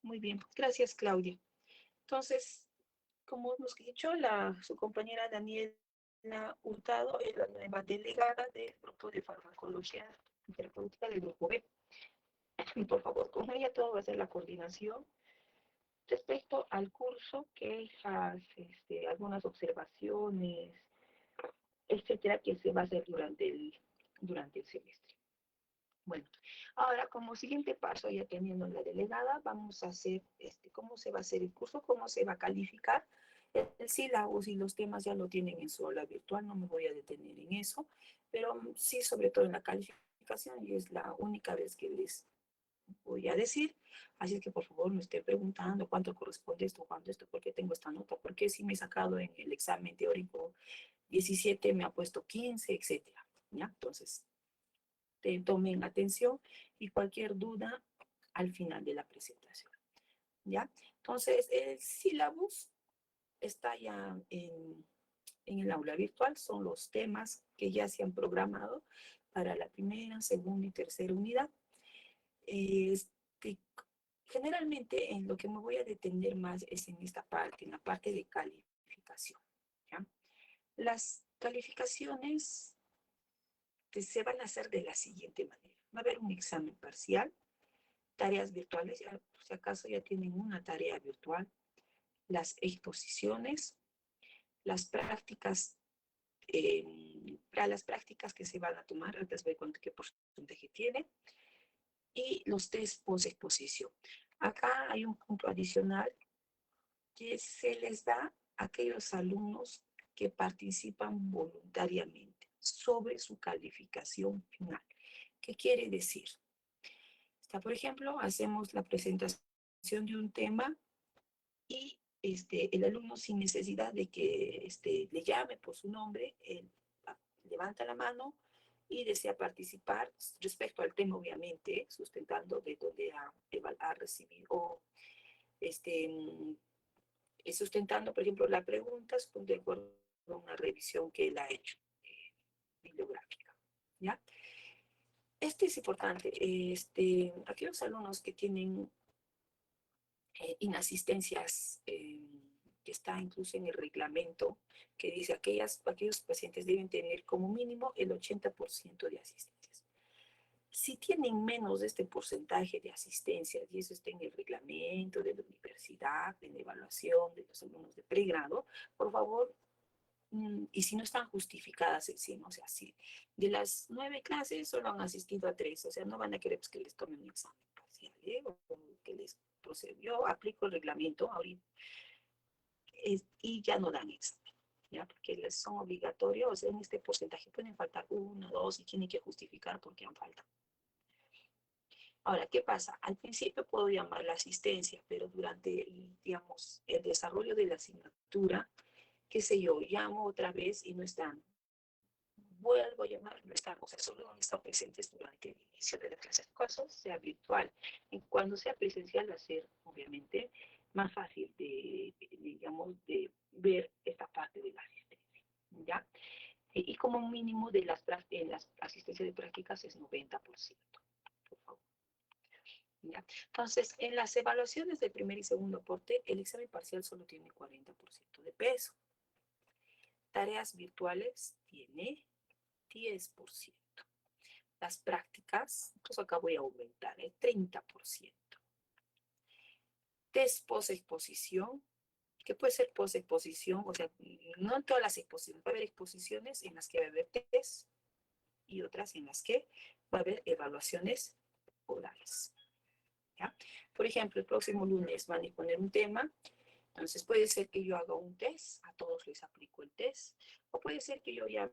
Muy bien, gracias Claudia. Entonces, como hemos dicho, su compañera Daniela Hurtado es la nueva delegada del grupo de farmacología terapéutica del grupo B. Y por favor, con ella todo va a ser la coordinación respecto al curso, quejas, algunas observaciones, etcétera, que se va a hacer durante el semestre. Bueno, ahora como siguiente paso, ya teniendo la delegada, vamos a hacer cómo se va a hacer el curso, cómo se va a calificar. El sílabus y los temas ya lo tienen en su aula virtual, no me voy a detener en eso, pero sí, sobre todo en la calificación, y es la única vez que les voy a decir. Así es que por favor me estén preguntando cuánto corresponde esto, cuánto esto, por qué tengo esta nota, por qué si me he sacado en el examen teórico 17 me ha puesto 15, etcétera. ¿Ya? Entonces, tomen atención y cualquier duda al final de la presentación. ¿Ya? Entonces, el sílabus está ya en el aula virtual, son los temas que ya se han programado para la primera, segunda y tercera unidad. Este, generalmente en lo que me voy a detener más es en esta parte, en la parte de calificación. ¿Ya? Las calificaciones se van a hacer de la siguiente manera. Va a haber un examen parcial, tareas virtuales, ya, por si acaso ya tienen una tarea virtual, las exposiciones, las prácticas, para las prácticas que se van a tomar, les voy a contar qué porcentaje tiene, y los test post-exposición. Acá hay un punto adicional que se les da a aquellos alumnos que participan voluntariamente sobre su calificación final. ¿Qué quiere decir? Por ejemplo, hacemos la presentación de un tema y el alumno, sin necesidad de que le llame por su nombre, él levanta la mano y desea participar respecto al tema, obviamente, sustentando de dónde ha recibido, o sustentando, por ejemplo, la pregunta de acuerdo a una revisión que él ha hecho, bibliográfica. ¿Ya? Es importante. Aquellos alumnos que tienen inasistencias, que está incluso en el reglamento, que dice aquellos pacientes deben tener como mínimo el 80% de asistencias. Si tienen menos de este porcentaje de asistencias, y eso está en el reglamento de la universidad, en la evaluación de los alumnos de pregrado, por favor, y si no están justificadas encima, o sea, si de las 9 clases solo han asistido a 3, o sea, no van a querer pues, que les tomen un examen parcial, o que les procedió, aplico el reglamento ahorita, y ya no dan examen, ¿ya? Porque les son obligatorios, o sea, en este porcentaje pueden faltar 1, 2, y tienen que justificar por qué han faltado. Ahora, ¿qué pasa? Al principio puedo llamar la asistencia, pero durante, digamos, el desarrollo de la asignatura, qué sé yo, llamo otra vez y no están. Vuelvo a llamar, no están, o sea, solo han estado presentes durante el inicio de la clase. Caso sea virtual. Y cuando sea presencial va a ser, obviamente, más fácil digamos, de ver esta parte de la asistencia, ¿ya? Y como un mínimo de en las asistencias de prácticas es 90%, por favor. ¿Ya? Entonces, en las evaluaciones del primer y segundo aporte, el examen parcial solo tiene 40% de peso. Tareas virtuales tiene 10%. Las prácticas, incluso acá voy a aumentar el 30%. Test post-exposición, que puede ser post-exposición, o sea, no en todas las exposiciones, va a haber exposiciones en las que va a haber test y otras en las que va a haber evaluaciones orales. ¿Ya? Por ejemplo, el próximo lunes van a poner un tema, entonces puede ser que yo haga un test, a todos les aplico el test, o puede ser que yo llame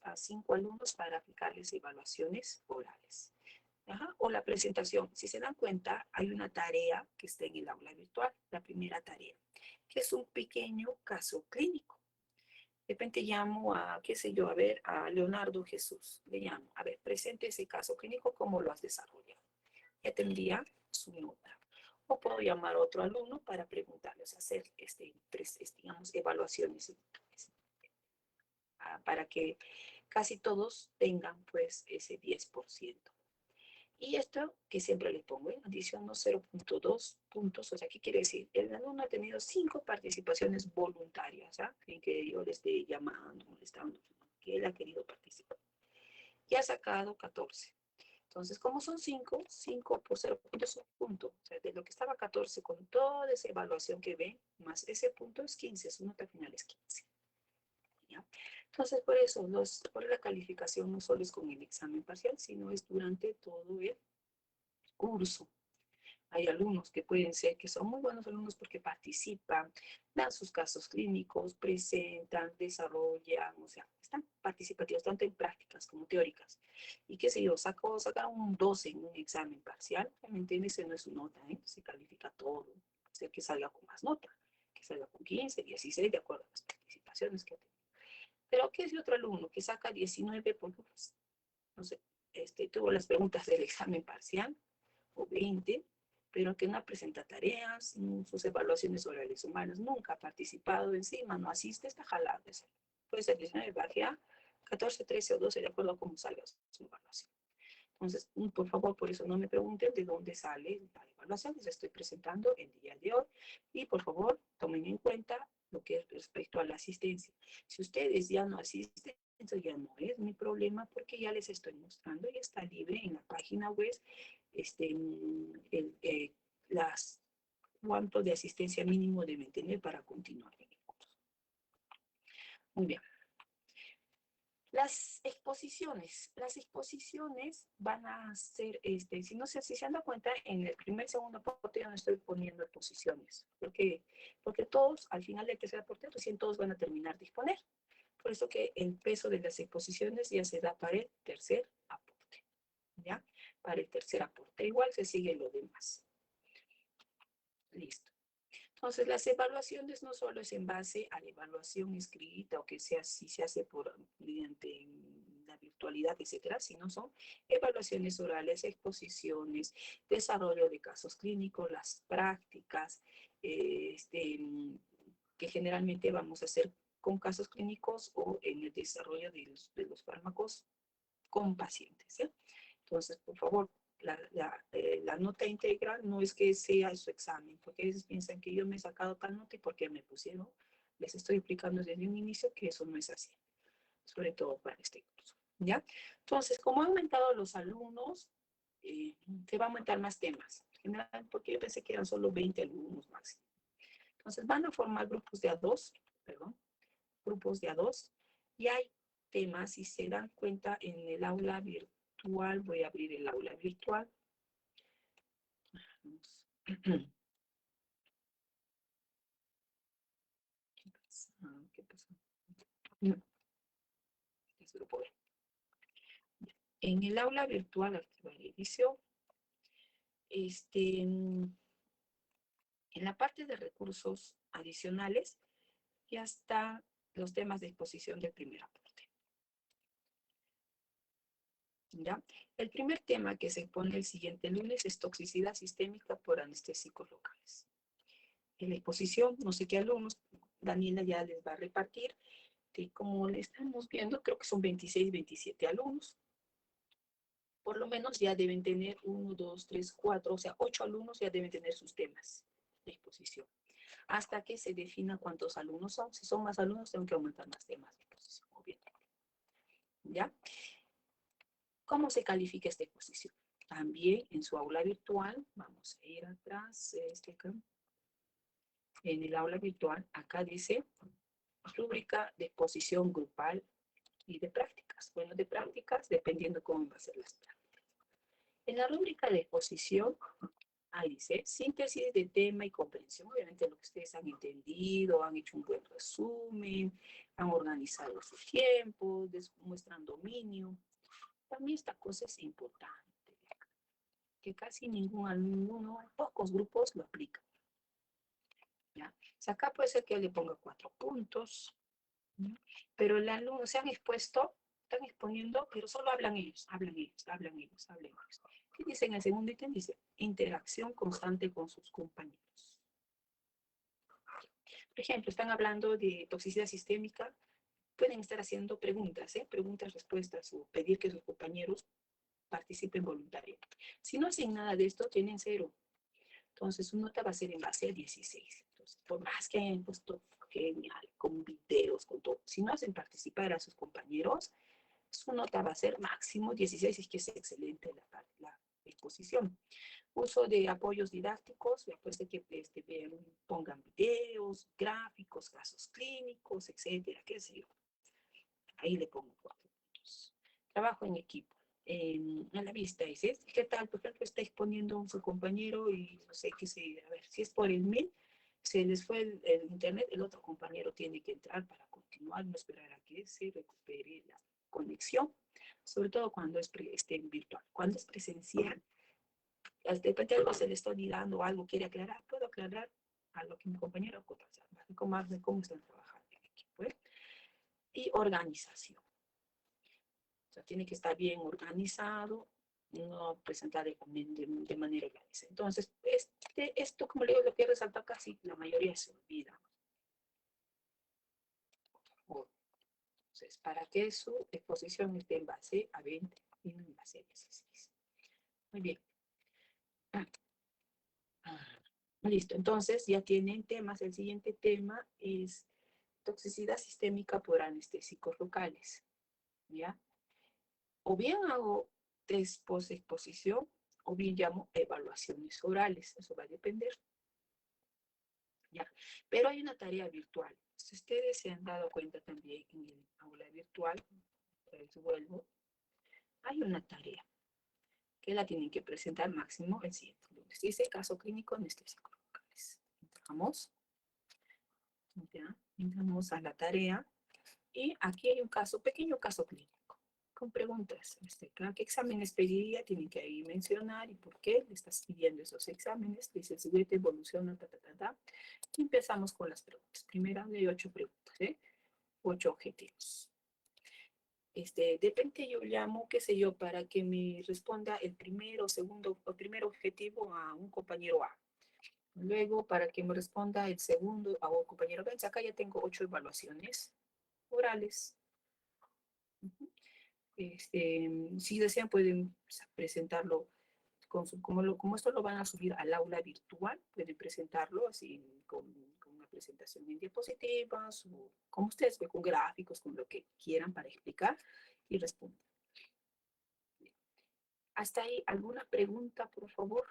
a 5 alumnos para aplicarles evaluaciones orales. Ajá. O la presentación. Si se dan cuenta, hay una tarea que está en el aula virtual, la primera tarea, que es un pequeño caso clínico. De repente llamo a, qué sé yo, a ver, a Leonardo Jesús. Le llamo, a ver, presente ese caso clínico, ¿cómo lo has desarrollado? Ya tendría su nota. O puedo llamar a otro alumno para preguntarles, hacer, digamos, evaluaciones para que casi todos tengan, pues, ese 10%. Y esto que siempre le pongo, adiciono 0.2 puntos. O sea, ¿qué quiere decir? El alumno ha tenido 5 participaciones voluntarias, ¿ah? Sin que yo le esté llamando, molestando, que él ha querido participar. Y ha sacado 14. Entonces, como son 5, 5 por 0.2 es un punto. O sea, de lo que estaba 14 con toda esa evaluación que ven, más ese punto es 15, su nota final es 15. ¿Ya? Entonces, por eso, por la calificación no solo es con el examen parcial, sino es durante todo el curso. Hay alumnos que pueden ser que son muy buenos alumnos porque participan, dan sus casos clínicos, presentan, desarrollan, o sea, están participativos tanto en prácticas como teóricas. Y qué sé yo, sacaron un 12 en un examen parcial, ¿me entiendes? Ese no es su nota, ¿eh? Se califica todo. O sea, que salga con más nota, que salga con 15, 16, de acuerdo a las participaciones que ha tenido. Pero ¿qué es de otro alumno que saca 19 porque, pues, no sé, tuvo las preguntas del examen parcial, o 20, pero que no presenta tareas, sus evaluaciones orales humanas, nunca ha participado encima, no asiste, está jalado. Puede ser 19 baje a 14, 13 o 12, de acuerdo a cómo salga su evaluación. Entonces, por favor, por eso no me pregunten de dónde sale la evaluación, les estoy presentando el día de hoy. Y por favor, tomen en cuenta lo que es respecto a la asistencia. Si ustedes ya no asisten, entonces ya no es mi problema porque ya les estoy mostrando y está libre en la página web las cuánto de asistencia mínimo deben tener para continuar en el curso. Muy bien. Las exposiciones van a ser, si se han dado cuenta, en el primer, segundo aporte yo no estoy poniendo exposiciones, porque todos, al final del tercer aporte, recién todos van a terminar de exponer. Por eso que el peso de las exposiciones ya se da para el tercer aporte, ¿ya? Para el tercer aporte, igual se sigue lo demás. Listo. Entonces, las evaluaciones no solo es en base a la evaluación escrita o que sea si se hace mediante la virtualidad, etcétera, sino son evaluaciones orales, exposiciones, desarrollo de casos clínicos, las prácticas, que generalmente vamos a hacer con casos clínicos o en el desarrollo de los fármacos con pacientes. ¿Eh? Entonces, por favor, la nota integral no es que sea su examen, porque a veces piensan que yo me he sacado tal nota y porque me pusieron, les estoy explicando desde un inicio que eso no es así, sobre todo para este curso, ¿ya? Entonces, como han aumentado los alumnos, se va a aumentar más temas, general, porque yo pensé que eran solo 20 alumnos máximo. Entonces, van a formar grupos de A2, perdón, grupos de A2, y hay temas, si se dan cuenta, en el aula virtual, voy a abrir el aula virtual. ¿Qué pasó? No, es grupo B. En el aula virtual, activar edición, en la parte de recursos adicionales, ya están los temas de exposición del primer aporte. ¿Ya? El primer tema que se expone el siguiente lunes es toxicidad sistémica por anestésicos locales. En la exposición, no sé qué alumnos, Daniela ya les va a repartir, que como le estamos viendo, creo que son 26, 27 alumnos. Por lo menos ya deben tener 1, 2, 3, 4, o sea, 8 alumnos ya deben tener sus temas de exposición. Hasta que se defina cuántos alumnos son. Si son más alumnos, tengo que aumentar más temas de exposición, obviamente. ¿Ya? ¿Cómo se califica esta exposición? También en su aula virtual, vamos a ir atrás, acá. En el aula virtual, acá dice rúbrica de exposición grupal y de prácticas. Bueno, de prácticas, dependiendo cómo va a ser las prácticas. En la rúbrica de exposición, ahí dice síntesis de tema y comprensión. Obviamente lo que ustedes han entendido, han hecho un buen resumen, han organizado sus tiempos, muestran dominio. También esta cosa es importante, que casi ninguno, pocos grupos lo aplican. ¿Ya? O sea, acá puede ser que yo le ponga 4 puntos, ¿no? Pero el alumno se han expuesto, están exponiendo, pero solo hablan ellos. ¿Qué dice en el segundo ítem? Dice, interacción constante con sus compañeros. Por ejemplo, están hablando de toxicidad sistémica, pueden estar haciendo preguntas, preguntas, respuestas, o pedir que sus compañeros participen voluntariamente. Si no hacen nada de esto, tienen 0. Entonces, su nota va a ser en base a 16. Entonces, por más que hayan puesto genial, con videos, con todo, si no hacen participar a sus compañeros, su nota va a ser máximo 16, es que es excelente la exposición. Uso de apoyos didácticos, después de que pongan videos, gráficos, casos clínicos, etcétera, qué sé yo. Ahí le pongo 4 puntos. Trabajo en equipo. A la vista, dices, ¿qué tal? Por ejemplo, está exponiendo a su compañero y no sé qué sé, a ver, si es por el mail, se les fue el internet, el otro compañero tiene que entrar para continuar, no esperar a que se recupere la conexión, sobre todo cuando esté en virtual. Cuando es presencial, de repente algo se le está olvidando o algo quiere aclarar, puedo aclarar a lo que mi compañero puede pasar, cómo están trabajando en equipo. Y organización. O sea, tiene que estar bien organizado, no presentar de manera organizada. Entonces, esto, como le digo, lo que resalta casi la mayoría se olvida. Entonces, para que su exposición esté en base a 20 y no en base a 16. Muy bien. Listo, entonces ya tienen temas. El siguiente tema es toxicidad sistémica por anestésicos locales. ¿Ya? O bien hago test post-exposición, o bien llamo evaluaciones orales. Eso va a depender. ¿Ya? Pero hay una tarea virtual. Si ustedes se han dado cuenta también en el aula virtual, pues vuelvo, hay una tarea que la tienen que presentar máximo el siguiente lunes. Dice caso clínico anestésico locales. Entramos, ¿ya? Entramos a la tarea y aquí hay un caso, pequeño caso clínico, con preguntas. ¿Qué exámenes pediría? Tienen que ahí mencionar y por qué le estás pidiendo esos exámenes. Dice el siguiente evoluciona, Y empezamos con las preguntas. Primera de 8 preguntas, 8 objetivos. De repente yo llamo, qué sé yo, para que me responda el primer objetivo a un compañero A. Luego, para que me responda el segundo a un compañero B. Acá ya tengo 8 evaluaciones orales. Si desean, pueden presentarlo como esto lo van a subir al aula virtual, pueden presentarlo así con una presentación en diapositivas, o como ustedes ven, con gráficos, con lo que quieran para explicar y responder. ¿Hasta ahí alguna pregunta, por favor?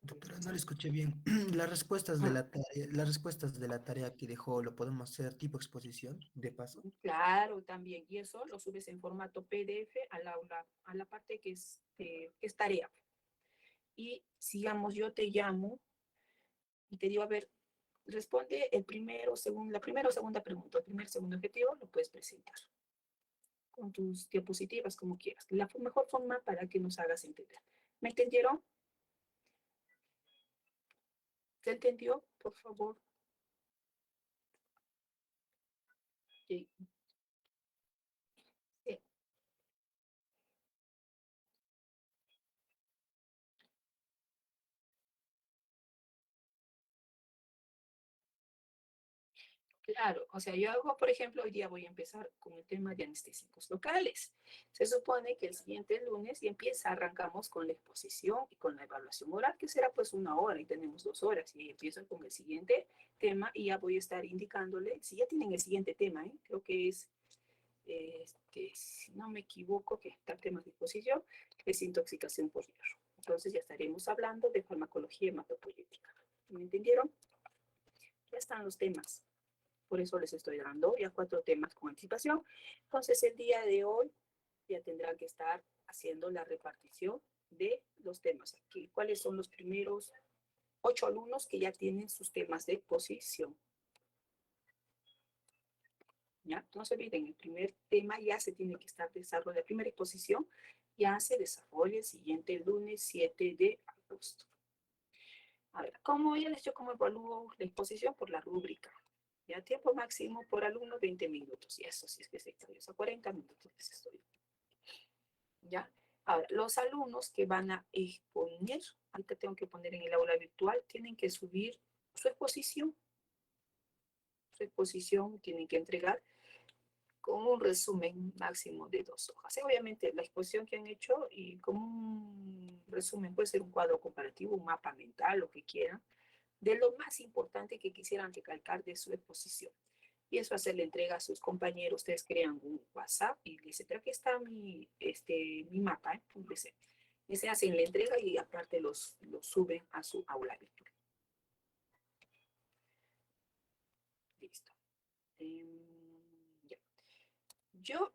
Doctora, no le escuché bien. Las respuestas de la tarea que dejó, ¿lo podemos hacer tipo exposición, de paso? Claro, también. Y eso lo subes en formato PDF al aula, a la parte que es tarea. Y sigamos, yo te llamo y te digo, a ver, responde la primera o segunda pregunta, el primer, segundo objetivo, lo puedes presentar con tus diapositivas, como quieras. La mejor forma para que nos hagas entender. ¿Me entendieron? ¿Se entendió? Por favor. Sí. Sí. Claro, o sea, yo hago, por ejemplo, hoy día voy a empezar con el tema de anestésicos locales. Se supone que el siguiente lunes ya arrancamos con la exposición y con la evaluación oral, que será pues 1 hora y tenemos 2 horas. Y empiezo con el siguiente tema y ya voy a estar indicándole, si ya tienen el siguiente tema, creo que es, si no me equivoco, que está el tema de exposición, es intoxicación por hierro. Entonces ya estaremos hablando de farmacología hematopoyética. ¿Me entendieron? Ya están los temas. Por eso les estoy dando ya 4 temas con anticipación. Entonces, el día de hoy ya tendrán que estar haciendo la repartición de los temas. Aquí, ¿cuáles son los primeros 8 alumnos que ya tienen sus temas de exposición? ¿Ya? No se olviden, el primer tema ya se tiene que estar desarrollando. La primera exposición ya se desarrolla el siguiente lunes 7 de agosto. A ver, ¿cómo ya les dio cómo evalúo la exposición? Por la rúbrica. Ya tiempo máximo por alumno 20 minutos. Y eso sí es que se extrae, a 40 minutos les estoy. ¿Ya? Ahora, los alumnos que van a exponer, ahorita tengo que poner en el aula virtual, tienen que subir su exposición. Su exposición tienen que entregar con un resumen máximo de 2 hojas. Obviamente la exposición que han hecho y como un resumen puede ser un cuadro comparativo, un mapa mental, lo que quieran, de lo más importante que quisieran recalcar de su exposición. Y eso hacer la entrega a sus compañeros. Ustedes crean un WhatsApp y dicen, pero aquí está mi mapa, y se hacen la entrega y aparte los suben a su aula virtual. Listo. Ya. Yo,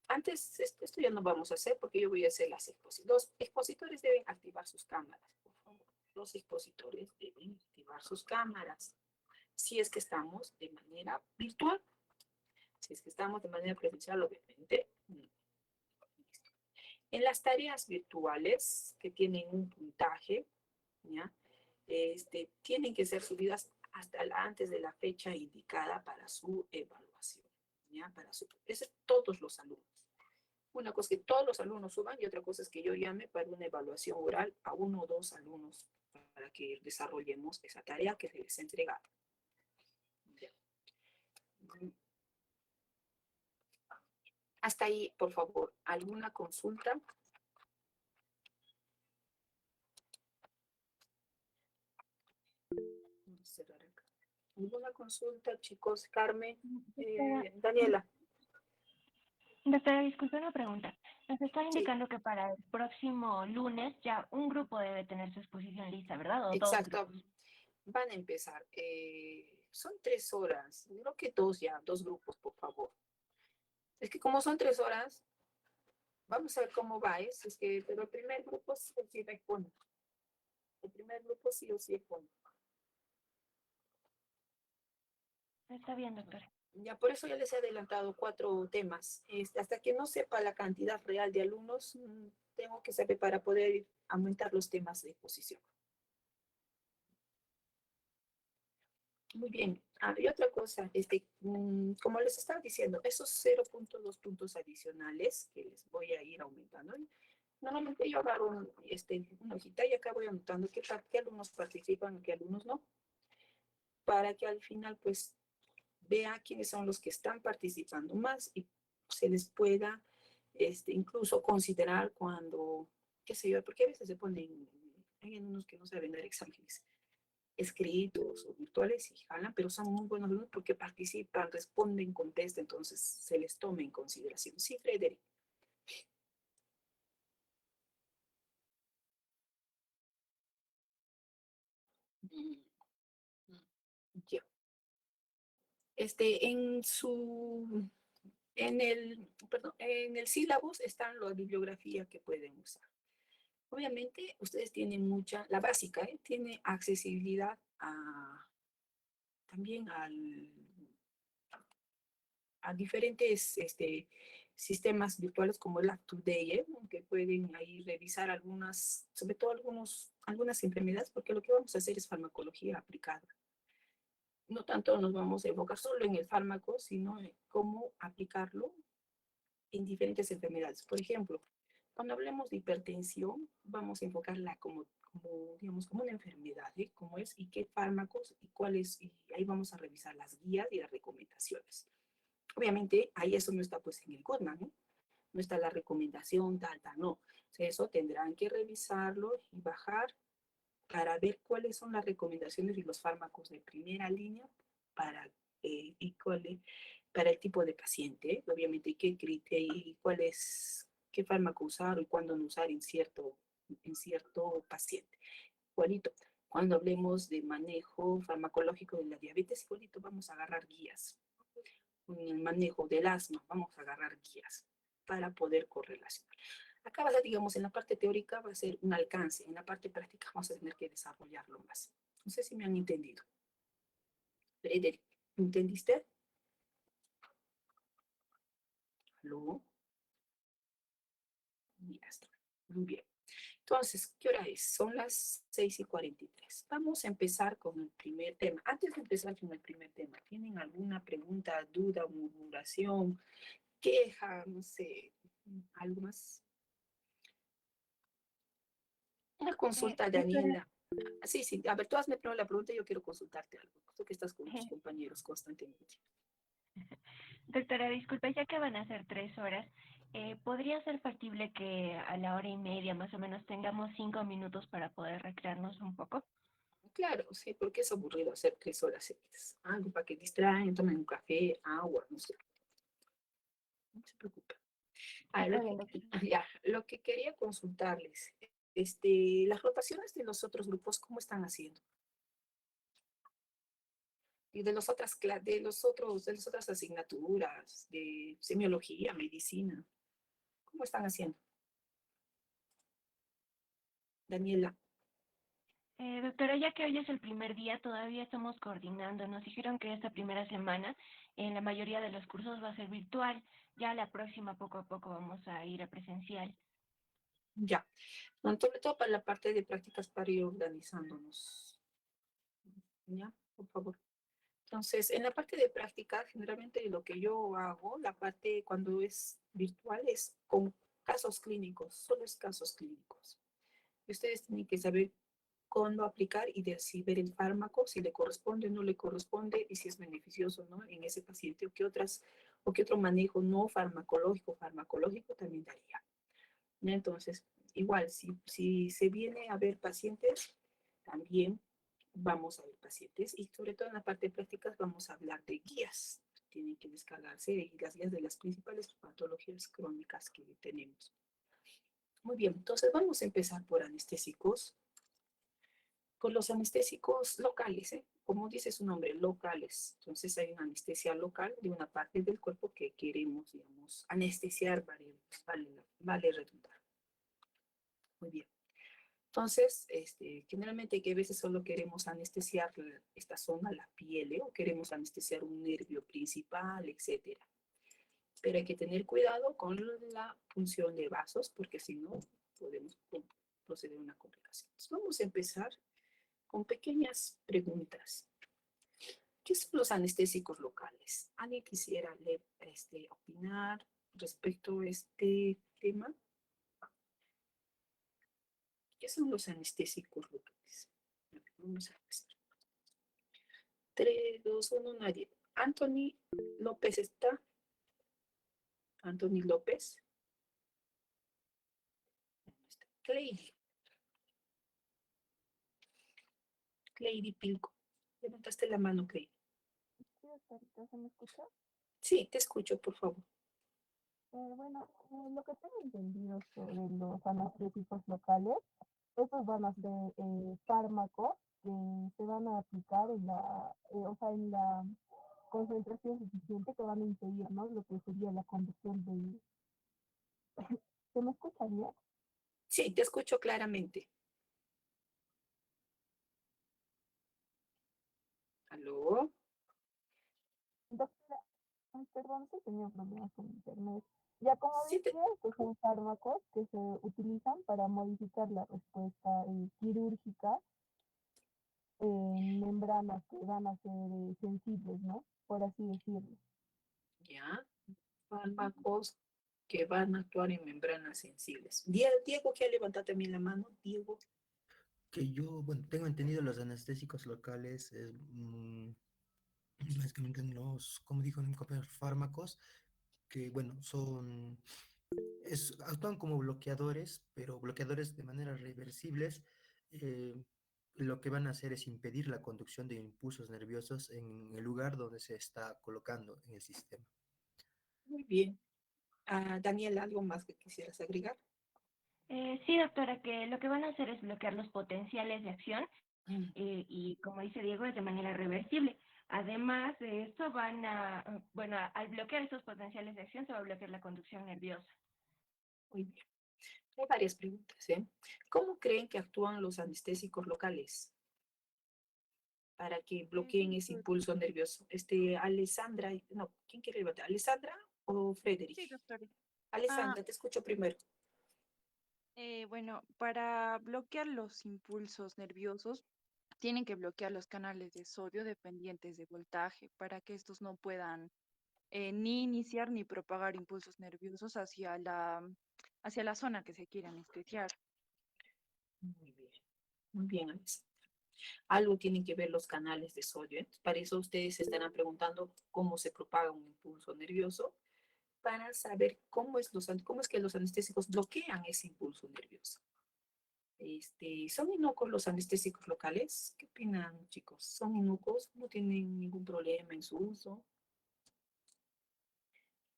antes, esto ya no vamos a hacer porque yo voy a hacer las exposiciones. Los expositores deben activar sus cámaras, por favor. Los expositores deben activar sus cámaras. Si es que estamos de manera virtual. Si es que estamos de manera presencial, obviamente. En las tareas virtuales que tienen un puntaje, ¿ya? Tienen que ser subidas hasta antes de la fecha indicada para su evaluación, ¿ya? Eso es todos los alumnos. Una cosa es que todos los alumnos suban y otra cosa es que yo llame para una evaluación oral a 1 o 2 alumnos para que desarrollemos esa tarea que se les ha entregado. ¿Ya? Hasta ahí, por favor, ¿alguna consulta? Cerrar acá. ¿Alguna consulta, chicos? Carmen, Daniela. Doctora, disculpe una pregunta. Nos está Sí, indicando que para el próximo lunes ya un grupo debe tener su exposición lista, ¿verdad? O dos exacto. grupos. Van a empezar. Son 3 horas. Creo que 2 ya, 2 grupos, por favor. Es que como son 3 horas, vamos a ver cómo va, ¿eh? Pero el primer grupo sí o sí responde. El primer grupo sí o sí responde. Está bien, doctora. Ya por eso ya les he adelantado 4 temas. Hasta que no sepa la cantidad real de alumnos, tengo que saber para poder aumentar los temas de exposición. Muy bien. Y otra cosa, como les estaba diciendo, esos 0.2 puntos adicionales que les voy a ir aumentando. Normalmente yo agarro una hojita y acá voy anotando qué alumnos participan y qué alumnos no, para que al final pues vea quiénes son los que están participando más y se les pueda incluso considerar cuando, qué sé yo, porque a veces se ponen, hay unos que no saben dar exámenes escritos o virtuales y jalan, pero son muy buenos alumnos porque participan, responden, contestan, entonces se les toma en consideración. Sí, Frederick. Ya. En su, en el sílabus están las bibliografías que pueden usar. Obviamente, ustedes tienen la básica, tiene accesibilidad también a diferentes sistemas virtuales como el Up2Day, que pueden ahí revisar sobre todo algunas enfermedades, porque lo que vamos a hacer es farmacología aplicada. No tanto nos vamos a enfocar solo en el fármaco, sino en cómo aplicarlo en diferentes enfermedades. Por ejemplo, cuando hablemos de hipertensión, vamos a enfocarla digamos, como una enfermedad, cómo es y qué fármacos y cuáles, y ahí vamos a revisar las guías y las recomendaciones. Obviamente, ahí eso no está pues en el Goodman, ¿no? No está la recomendación, tal, no. O sea, eso tendrán que revisarlo y bajar para ver cuáles son las recomendaciones y los fármacos de primera línea para, para el tipo de paciente, obviamente qué criterio y qué fármaco usar y cuándo no usar en cierto paciente. Igualito, cuando hablemos de manejo farmacológico de la diabetes, igualito vamos a agarrar guías. En el manejo del asma, vamos a agarrar guías para poder correlacionar. Acá va a ser, digamos, en la parte teórica va a ser un alcance, en la parte práctica vamos a tener que desarrollarlo más. No sé si me han entendido. Frederick, ¿entendiste? ¿Aló? Ya está. Muy bien. Entonces, ¿qué hora es? Son las 6:43. Vamos a empezar con el primer tema. Antes de empezar con el primer tema, ¿tienen alguna pregunta, duda, murmuración, queja, no sé, algo más? Una consulta, Doctora, Daniela. Sí, sí. A ver, tú hazme primero la pregunta y yo quiero consultarte algo. Tú que estás con tus compañeros constantemente. Doctora, disculpe, ya que van a ser 3 horas, ¿podría ser factible que a la 1 y media más o menos tengamos 5 minutos para poder recrearnos un poco? Claro, sí, porque es aburrido hacer 3 horas seguidas. Algo para que distraen, tomen un café, agua, no sé. No se preocupen. Ah, Está bien, doctora. ya, lo que quería consultarles, las rotaciones de los otros grupos, ¿cómo están haciendo? Y de los otras, de las otras asignaturas, de semiología, medicina, ¿cómo están haciendo? Daniela. Doctora, ya que hoy es el primer día, todavía estamos coordinando. Nos dijeron que esta primera semana en la mayoría de los cursos va a ser virtual. Ya la próxima, poco a poco, vamos a ir a presencial. Ya. No, sobre todo para la parte de prácticas para ir organizándonos. ¿Ya? Por favor. Entonces, en la parte de práctica, generalmente lo que yo hago, la parte cuando es virtual es con casos clínicos, solo es casos clínicos. Y ustedes tienen que saber cuándo aplicar y de si ver el fármaco, si le corresponde o no le corresponde y si es beneficioso o no en ese paciente o qué otro manejo no farmacológico, farmacológico también daría. Entonces, igual, si se viene a ver pacientes, también vamos a ver pacientes y sobre todo en la parte de prácticas vamos a hablar de guías. Tienen que descargarse las guías de las principales patologías crónicas que tenemos. Muy bien, entonces vamos a empezar por anestésicos. Con los anestésicos locales, ¿eh? Como dice su nombre, locales. Entonces hay una anestesia local de una parte del cuerpo que queremos, digamos, anestesiar, vale redundar. Muy bien. Entonces, generalmente que a veces solo queremos anestesiar esta zona, la piel, ¿eh? O queremos anestesiar un nervio principal, etcétera. Pero hay que tener cuidado con la función de vasos, porque si no, podemos proceder a una complicación. Entonces, vamos a empezar con pequeñas preguntas. ¿Qué son los anestésicos locales? ¿Alguien quisiera opinar respecto a este tema? ¿Qué son los anestésicos locales? Vamos a empezar. 3, 2, 1, nadie. Anthony López está. Anthony López. Cleidy. Cleidy Pilco. Levantaste la mano, Cleidy. Sí, doctorita, ¿se me escucha? Sí, te escucho, por favor. Bueno, lo que tengo entendido sobre los anestésicos locales, estos van a ser fármacos que se van a aplicar o sea, en la concentración suficiente que van a impedir, ¿no? Lo que sería la conducción de... ¿Se me escucha bien? Sí, te escucho claramente. ¿Aló? Doctora, perdón si tenía problemas con internet. Ya como Sí, decía, estos son fármacos que se utilizan para modificar la respuesta quirúrgica en membranas que van a ser sensibles, ¿no? Por así decirlo. ya. Fármacos que van a actuar en membranas sensibles. Diego, que ha levantado también la mano. Diego. Que yo, bueno, tengo entendido los anestésicos locales, básicamente los, como dijo mi compañero, fármacos que, bueno, actúan como bloqueadores, pero bloqueadores de manera reversibles. eh, lo que van a hacer es impedir la conducción de impulsos nerviosos en el lugar donde se está colocando en el sistema. Muy bien. Daniel, ¿algo más que quisieras agregar? Sí, doctora, que lo que van a hacer es bloquear los potenciales de acción Mm, y como dice Diego, es de manera reversible. Además de esto, bueno, al bloquear estos potenciales de acción se va a bloquear la conducción nerviosa. muy bien. Hay varias preguntas, ¿eh? ¿Cómo creen que actúan los anestésicos locales para que bloqueen Sí, ese impulso nervioso? Alessandra, no, ¿quién quiere levantar? ¿Alessandra o Frederick? sí, doctora. Ah, Alessandra, te escucho primero. bueno, para bloquear los impulsos nerviosos, tienen que bloquear los canales de sodio dependientes de voltaje para que estos no puedan ni iniciar ni propagar impulsos nerviosos hacia la zona que se quiere anestesiar. Muy bien, Alessandra. Algo tienen que ver los canales de sodio. ¿Eh? Para eso ustedes se estarán preguntando cómo se propaga un impulso nervioso, para saber cómo es que los anestésicos bloquean ese impulso nervioso. ¿Son inocuos los anestésicos locales? ¿Qué opinan, chicos? ¿Son inocuos? ¿No tienen ningún problema en su uso?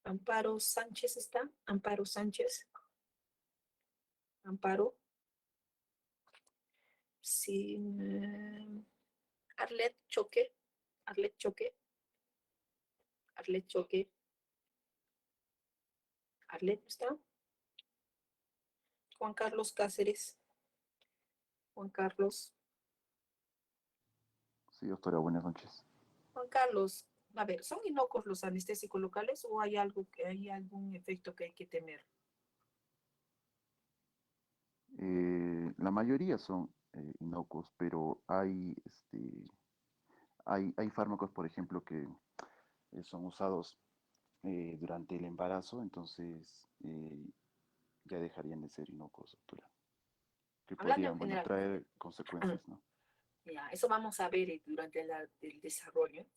Amparo Sánchez está. Amparo Sánchez. Amparo. Sí. Arlet Choque. Arlet Choque. Arlet Choque. Arlet está. Juan Carlos Cáceres. Juan Carlos. Sí, doctora, buenas noches. Juan Carlos, a ver, ¿son inocuos los anestésicos locales o hay algún efecto que hay que temer? La mayoría son inocuos, pero hay fármacos, por ejemplo, que son usados durante el embarazo, entonces ya dejarían de ser inocuos, doctora. Que Hablando en podrían, bueno, general. traer consecuencias, ¿no? Ya, eso vamos a ver durante el desarrollo.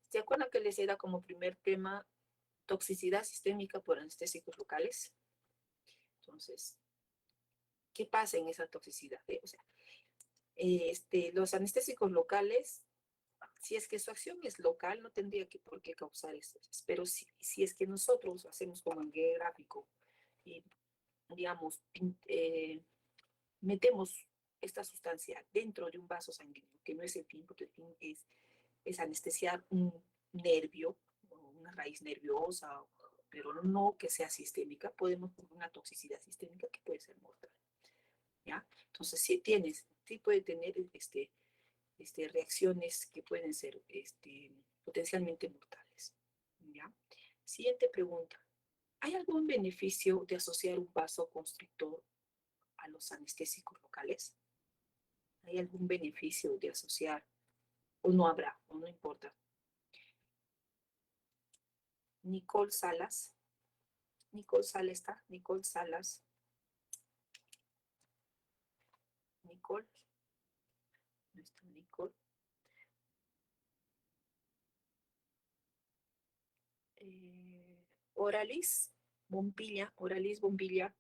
¿Se acuerdan que les era como primer tema toxicidad sistémica por anestésicos locales? Entonces, ¿qué pasa en esa toxicidad? O sea, los anestésicos locales, si es que su acción es local, no tendría por qué causar estrés. Pero si es que nosotros hacemos como en el gráfico y, digamos, metemos esta sustancia dentro de un vaso sanguíneo, que no es el fin, porque el fin es anestesiar un nervio, o una raíz nerviosa, pero no que sea sistémica, podemos tener una toxicidad sistémica que puede ser mortal. ¿Ya? Entonces, sí puede tener reacciones que pueden ser potencialmente mortales. ¿Ya? Siguiente pregunta. ¿Hay algún beneficio de asociar un vasoconstrictor a los anestésicos locales? ¿Hay algún beneficio de asociar? ¿O no habrá? ¿O no importa? Nicole Salas. Nicole Salas está. Nicole Salas. Nicole. ¿No está Nicole? Oralis Bombilla. Oralis Bombilla.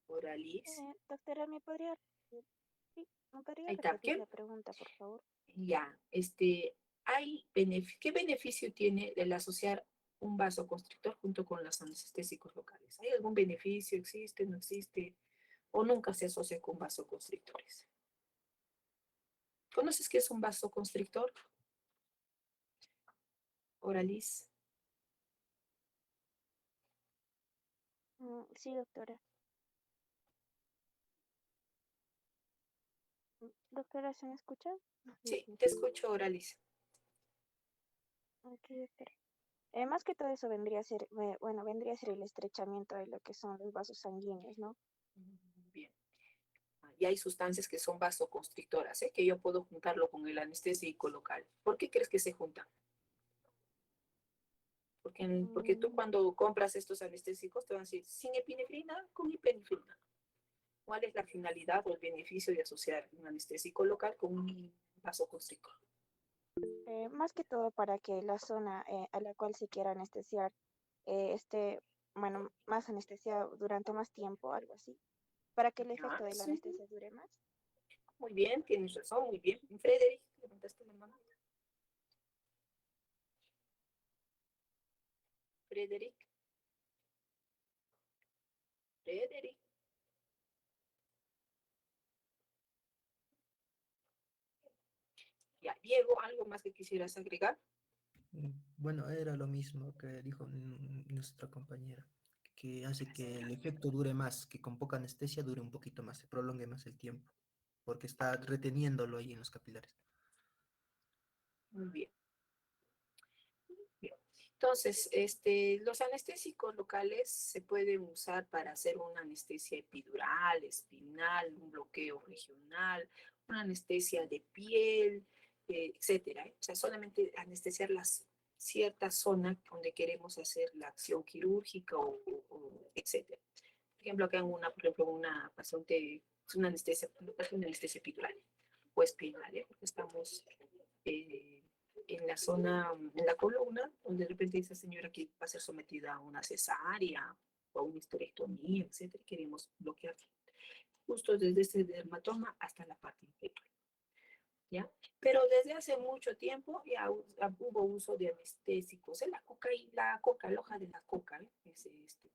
Oralis. Doctora, sí, ¿me podría Ahí está. repetir la pregunta, por favor? Ya, ¿qué beneficio tiene el asociar un vasoconstrictor junto con los anestésicos locales? ¿Hay algún beneficio? ¿Existe? ¿No existe? ¿O nunca se asocia con vasoconstrictores? ¿Conoces qué es un vasoconstrictor? Oralis. Sí, doctora. Doctora, ¿se me escucha? Sí, te escucho, Oralis. Ok, doctora. Más que todo eso vendría a ser, vendría a ser el estrechamiento de lo que son los vasos sanguíneos, ¿no? Bien. Y hay sustancias que son vasoconstrictoras, ¿eh? Que yo puedo juntarlo con el anestésico local. ¿Por qué crees que se juntan? Porque tú Mm, cuando compras estos anestésicos te van a decir, sin epinefrina, con epinefrina. ¿Cuál es la finalidad o el beneficio de asociar un anestésico local con un vasoconstrictor? Más que todo para que la zona a la cual se quiera anestesiar esté, más anestesiado durante más tiempo, algo así, para que el efecto Ah, de la sí. anestesia dure más. Muy bien, tienes razón, muy bien. Frederick, levantaste la mano. Frederick, Frederick. Ya, Diego, ¿algo más que quisieras agregar? Bueno, era lo mismo que dijo nuestra compañera, que hace que el efecto dure más, que con poca anestesia dure un poquito más, se prolongue más el tiempo, porque está reteniéndolo ahí en los capilares. Muy bien. Bien. Entonces, los anestésicos locales se pueden usar para hacer una anestesia epidural, espinal, un bloqueo regional, una anestesia de piel, etcétera. O sea, solamente anestesiar cierta zona donde queremos hacer la acción quirúrgica o etcétera. Por ejemplo, acá por ejemplo, una paciente, es una anestesia epidural o espinal, ¿eh? Porque estamos en la zona, en la columna, donde de repente esa señora que va a ser sometida a una cesárea o a una histerectomía, etcétera, queremos bloquear justo desde ese dermatoma hasta la parte inferior, ¿ya? Pero desde hace mucho tiempo ya hubo uso de anestésicos. La coca, la hoja de la coca, ¿eh?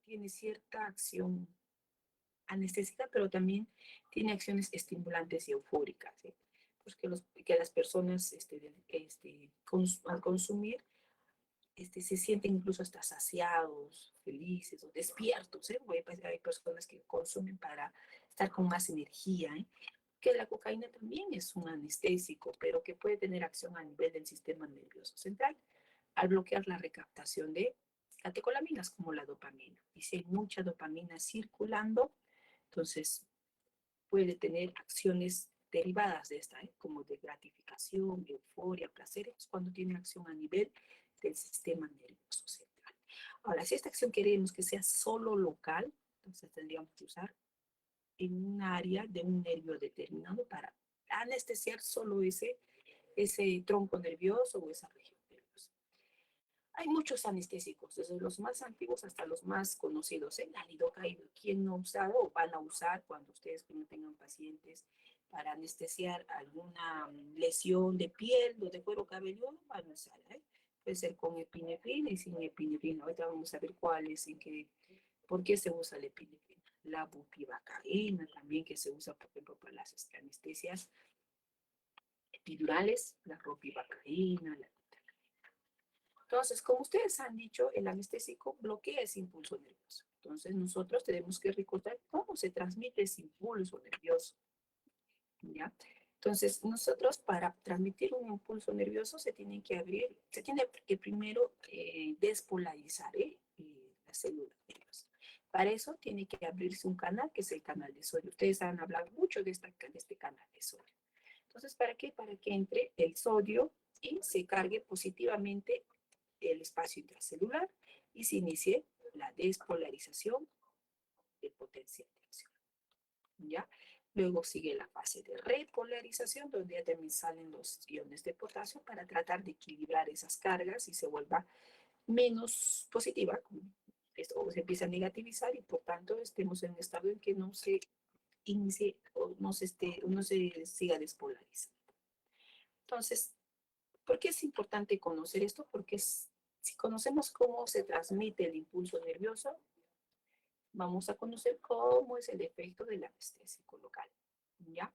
Tiene cierta acción anestésica, pero también tiene acciones estimulantes y eufóricas, ¿eh? Pues que las personas al consumir se sienten incluso hasta saciados, felices o despiertos, ¿eh? Pues hay personas que consumen para estar con más energía, ¿eh? Que la cocaína también es un anestésico, pero que puede tener acción a nivel del sistema nervioso central al bloquear la recaptación de catecolaminas como la dopamina. Y si hay mucha dopamina circulando, entonces puede tener acciones derivadas de esta, ¿eh? Como de gratificación, euforia, placer, es cuando tiene acción a nivel del sistema nervioso central. Ahora, si esta acción queremos que sea solo local, entonces tendríamos que usar en un área de un nervio determinado para anestesiar solo ese tronco nervioso o esa región nerviosa. Hay muchos anestésicos, desde los más antiguos hasta los más conocidos. La lidocaína, ¿quién no ha usado o van a usar cuando ustedes tengan pacientes para anestesiar alguna lesión de piel o de cuero cabelludo? Van a usar, ¿eh? Puede ser con epinefrina y sin epinefrina. Ahorita vamos a ver cuáles, por qué se usa la epinefrina. La bupivacaína también, que se usa, por ejemplo, para las anestesias epidurales, la ropivacaína, la... Entonces, como ustedes han dicho, el anestésico bloquea ese impulso nervioso. Entonces, nosotros tenemos que recordar cómo se transmite ese impulso nervioso, ¿ya? Entonces, nosotros para transmitir un impulso nervioso se tiene que primero despolarizar la célula nerviosa. Para eso tiene que abrirse un canal, que es el canal de sodio. Ustedes han hablado mucho de este canal de sodio. Entonces, ¿para qué? Para que entre el sodio y se cargue positivamente el espacio intracelular y se inicie la despolarización del potencial de acción, ¿ya? Luego sigue la fase de repolarización, donde ya también salen los iones de potasio para tratar de equilibrar esas cargas y se vuelva menos positiva, o se empieza a negativizar y por tanto estemos en un estado en que no se inicie o no se siga despolarizando. Entonces, ¿por qué es importante conocer esto? Porque si conocemos cómo se transmite el impulso nervioso, vamos a conocer cómo es el efecto del anestésico local, ¿ya?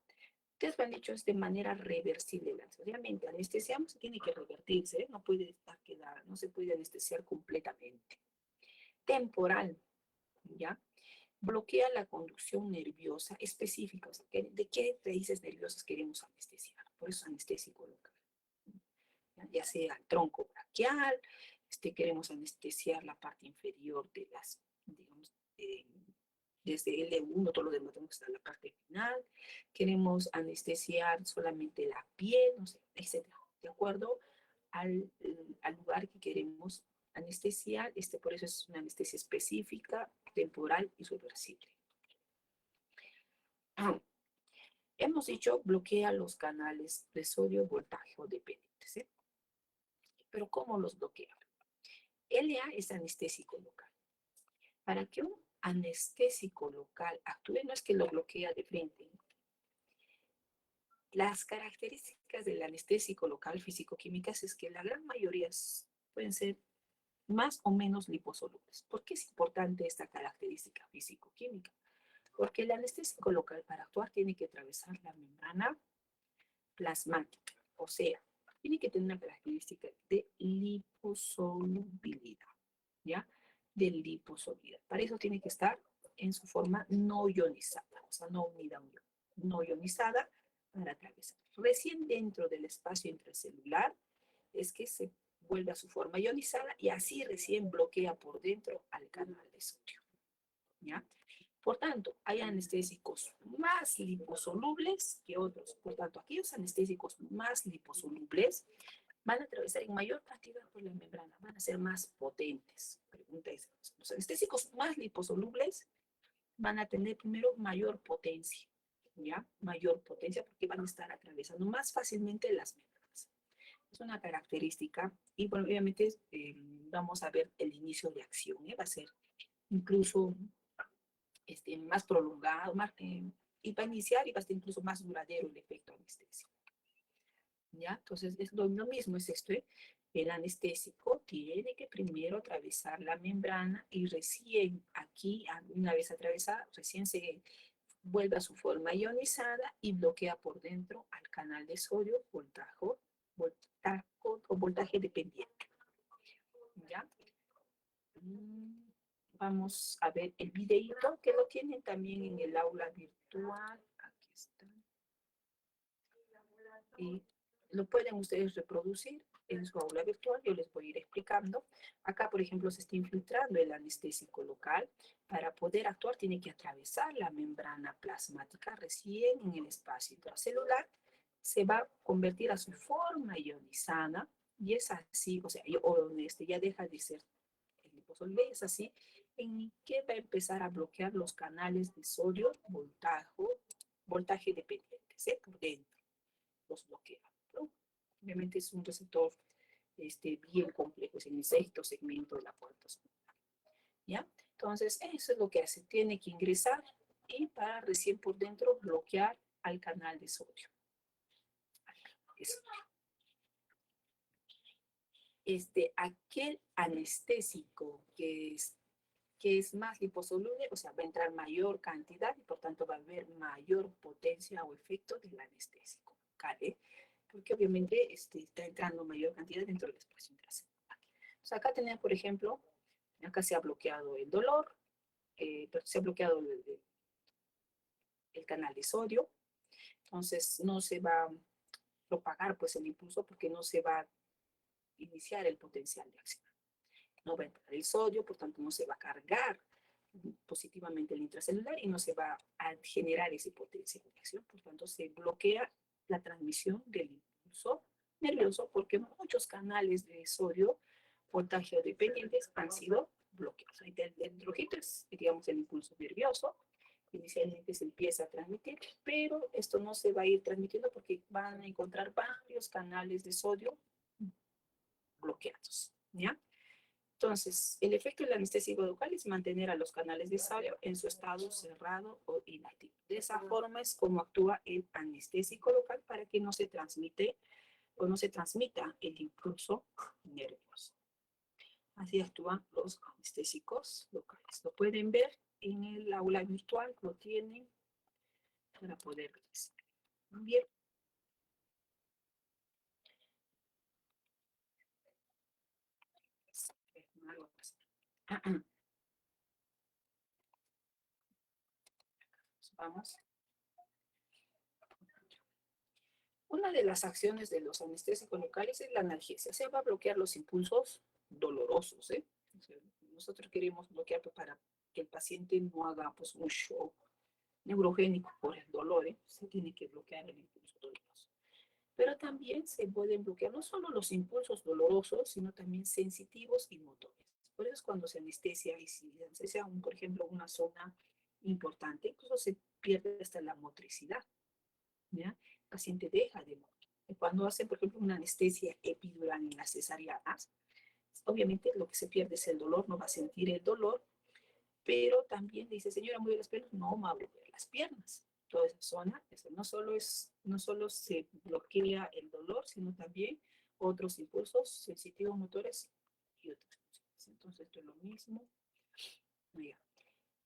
Ustedes me han dicho es de manera reversible. Obviamente, anestesiamos y tiene que revertirse, ¿eh? No se puede anestesiar completamente. Temporal, ¿ya? Bloquea la conducción nerviosa específica. O sea, ¿de qué raíces nerviosas queremos anestesiar? Por eso anestésico local. Ya sea el tronco braquial, queremos anestesiar la parte inferior de las, digamos, desde L1, todo lo demás hasta la parte final, queremos anestesiar solamente la piel, no sé, etc. De acuerdo al lugar que queremos anestesiar, por eso es una anestesia específica, temporal y reversible. Hemos dicho bloquea los canales de sodio, voltaje o dependientes, ¿eh? Pero ¿cómo los bloquea? LA es anestésico local. Para que un anestésico local actúe, no es que lo bloquea de frente. Las características del anestésico local físico-químicas es que la gran mayoría pueden ser más o menos liposolubles. ¿Por qué es importante esta característica físico-química? Porque el anestésico local para actuar tiene que atravesar la membrana plasmática, o sea, tiene que tener una característica de liposolubilidad, ¿ya? De liposolubilidad. Para eso tiene que estar en su forma no ionizada, o sea, no unida, no ionizada para atravesar. Recién dentro del espacio intracelular es que se vuelve a su forma ionizada y así recién bloquea por dentro al canal de sodio, ¿ya? Por tanto, hay anestésicos más liposolubles que otros. Por tanto, aquellos anestésicos más liposolubles van a atravesar en mayor cantidad por la membrana, van a ser más potentes. Pregunta es, los anestésicos más liposolubles van a tener primero mayor potencia, ¿ya? Mayor potencia porque van a estar atravesando más fácilmente las membranas. Es una característica y bueno, obviamente vamos a ver el inicio de acción, ¿eh? Va a ser incluso más prolongado, más, y va a iniciar y va a ser incluso más duradero el efecto anestésico. ¿Ya? Entonces, es lo mismo es esto, ¿eh? El anestésico tiene que primero atravesar la membrana y recién aquí, una vez atravesada, recién se vuelve a su forma ionizada y bloquea por dentro al canal de sodio voltaje dependiente. ¿Ya? Vamos a ver el videíto que lo tienen también en el aula virtual. Aquí está. Y lo pueden ustedes reproducir en su aula virtual. Yo les voy a ir explicando. Acá, por ejemplo, se está infiltrando el anestésico local. Para poder actuar tiene que atravesar la membrana plasmática recién en el espacio intracelular. Se va a convertir a su forma ionizada y es así, o sea, ya deja de ser el liposoluble, es así, en que va a empezar a bloquear los canales de sodio voltaje dependientes, por dentro, los bloquea, ¿no? Obviamente es un receptor bien complejo, es el sexto segmento de la puerta oscular, ¿ya? Entonces, eso es lo que hace, tiene que ingresar y para recién por dentro bloquear al canal de sodio. Aquel anestésico que es más liposoluble, o sea, va a entrar mayor cantidad y por tanto va a haber mayor potencia o efecto del anestésico, ¿vale? Porque obviamente está entrando mayor cantidad dentro del espacio intracelular. Entonces acá tenemos, por ejemplo, acá se ha bloqueado el dolor, se ha bloqueado el canal de sodio, entonces no se va a propagar pues el impulso porque no se va a iniciar el potencial de acción. No va a entrar el sodio, por tanto no se va a cargar positivamente el intracelular y no se va a generar ese potencial de acción, por tanto se bloquea la transmisión del impulso nervioso porque muchos canales de sodio voltaje dependientes han sido bloqueados. El rojito es, digamos, el impulso nervioso, inicialmente se empieza a transmitir, pero esto no se va a ir transmitiendo porque van a encontrar varios canales de sodio bloqueados, ¿ya? Entonces, el efecto del anestésico local es mantener a los canales de sodio en su estado cerrado o inactivo. De esa forma es como actúa el anestésico local para que no se transmite o no se transmita el impulso nervioso. Así actúan los anestésicos locales. Lo pueden ver en el aula virtual, lo tienen para poder ver. Bien. Vamos. Una de las acciones de los anestésicos locales es la analgesia. Se va a bloquear los impulsos dolorosos, ¿eh? O sea, nosotros queremos bloquear para que el paciente no haga pues, un shock neurogénico por el dolor, ¿eh? Se tiene que bloquear el impulso doloroso. Pero también se pueden bloquear no solo los impulsos dolorosos, sino también sensitivos y motores. Por eso es cuando se anestesia y si se anestesia, por ejemplo, una zona importante, incluso se pierde hasta la motricidad, ¿ya? El paciente deja de mover. Cuando hacen, por ejemplo, una anestesia epidural en las cesáreas, obviamente lo que se pierde es el dolor, no va a sentir el dolor, pero también dice, señora, mueve las piernas, no va a mover las piernas. Toda esa zona, no solo se bloquea el dolor, sino también otros impulsos sensitivos motores y otras funciones. Entonces, esto es lo mismo. Mira.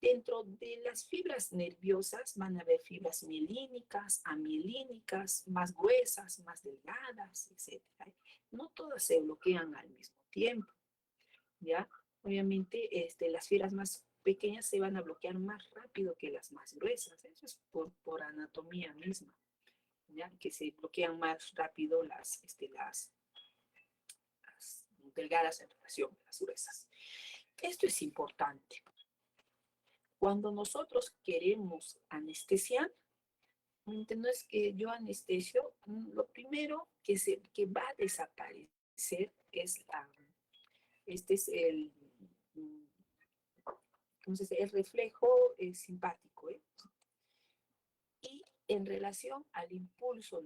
Dentro de las fibras nerviosas van a haber fibras mielínicas, amielínicas, más gruesas, más delgadas, etc. No todas se bloquean al mismo tiempo, ¿ya? Obviamente, las fibras más pequeñas se van a bloquear más rápido que las más gruesas. Eso es por anatomía misma, ¿ya? Que se bloquean más rápido las delgadas en relación a las gruesas. Esto es importante. Cuando nosotros queremos anestesiar, no es que yo anestesio, lo primero que va a desaparecer es Entonces, el reflejo es simpático, ¿eh? Y en relación al impulso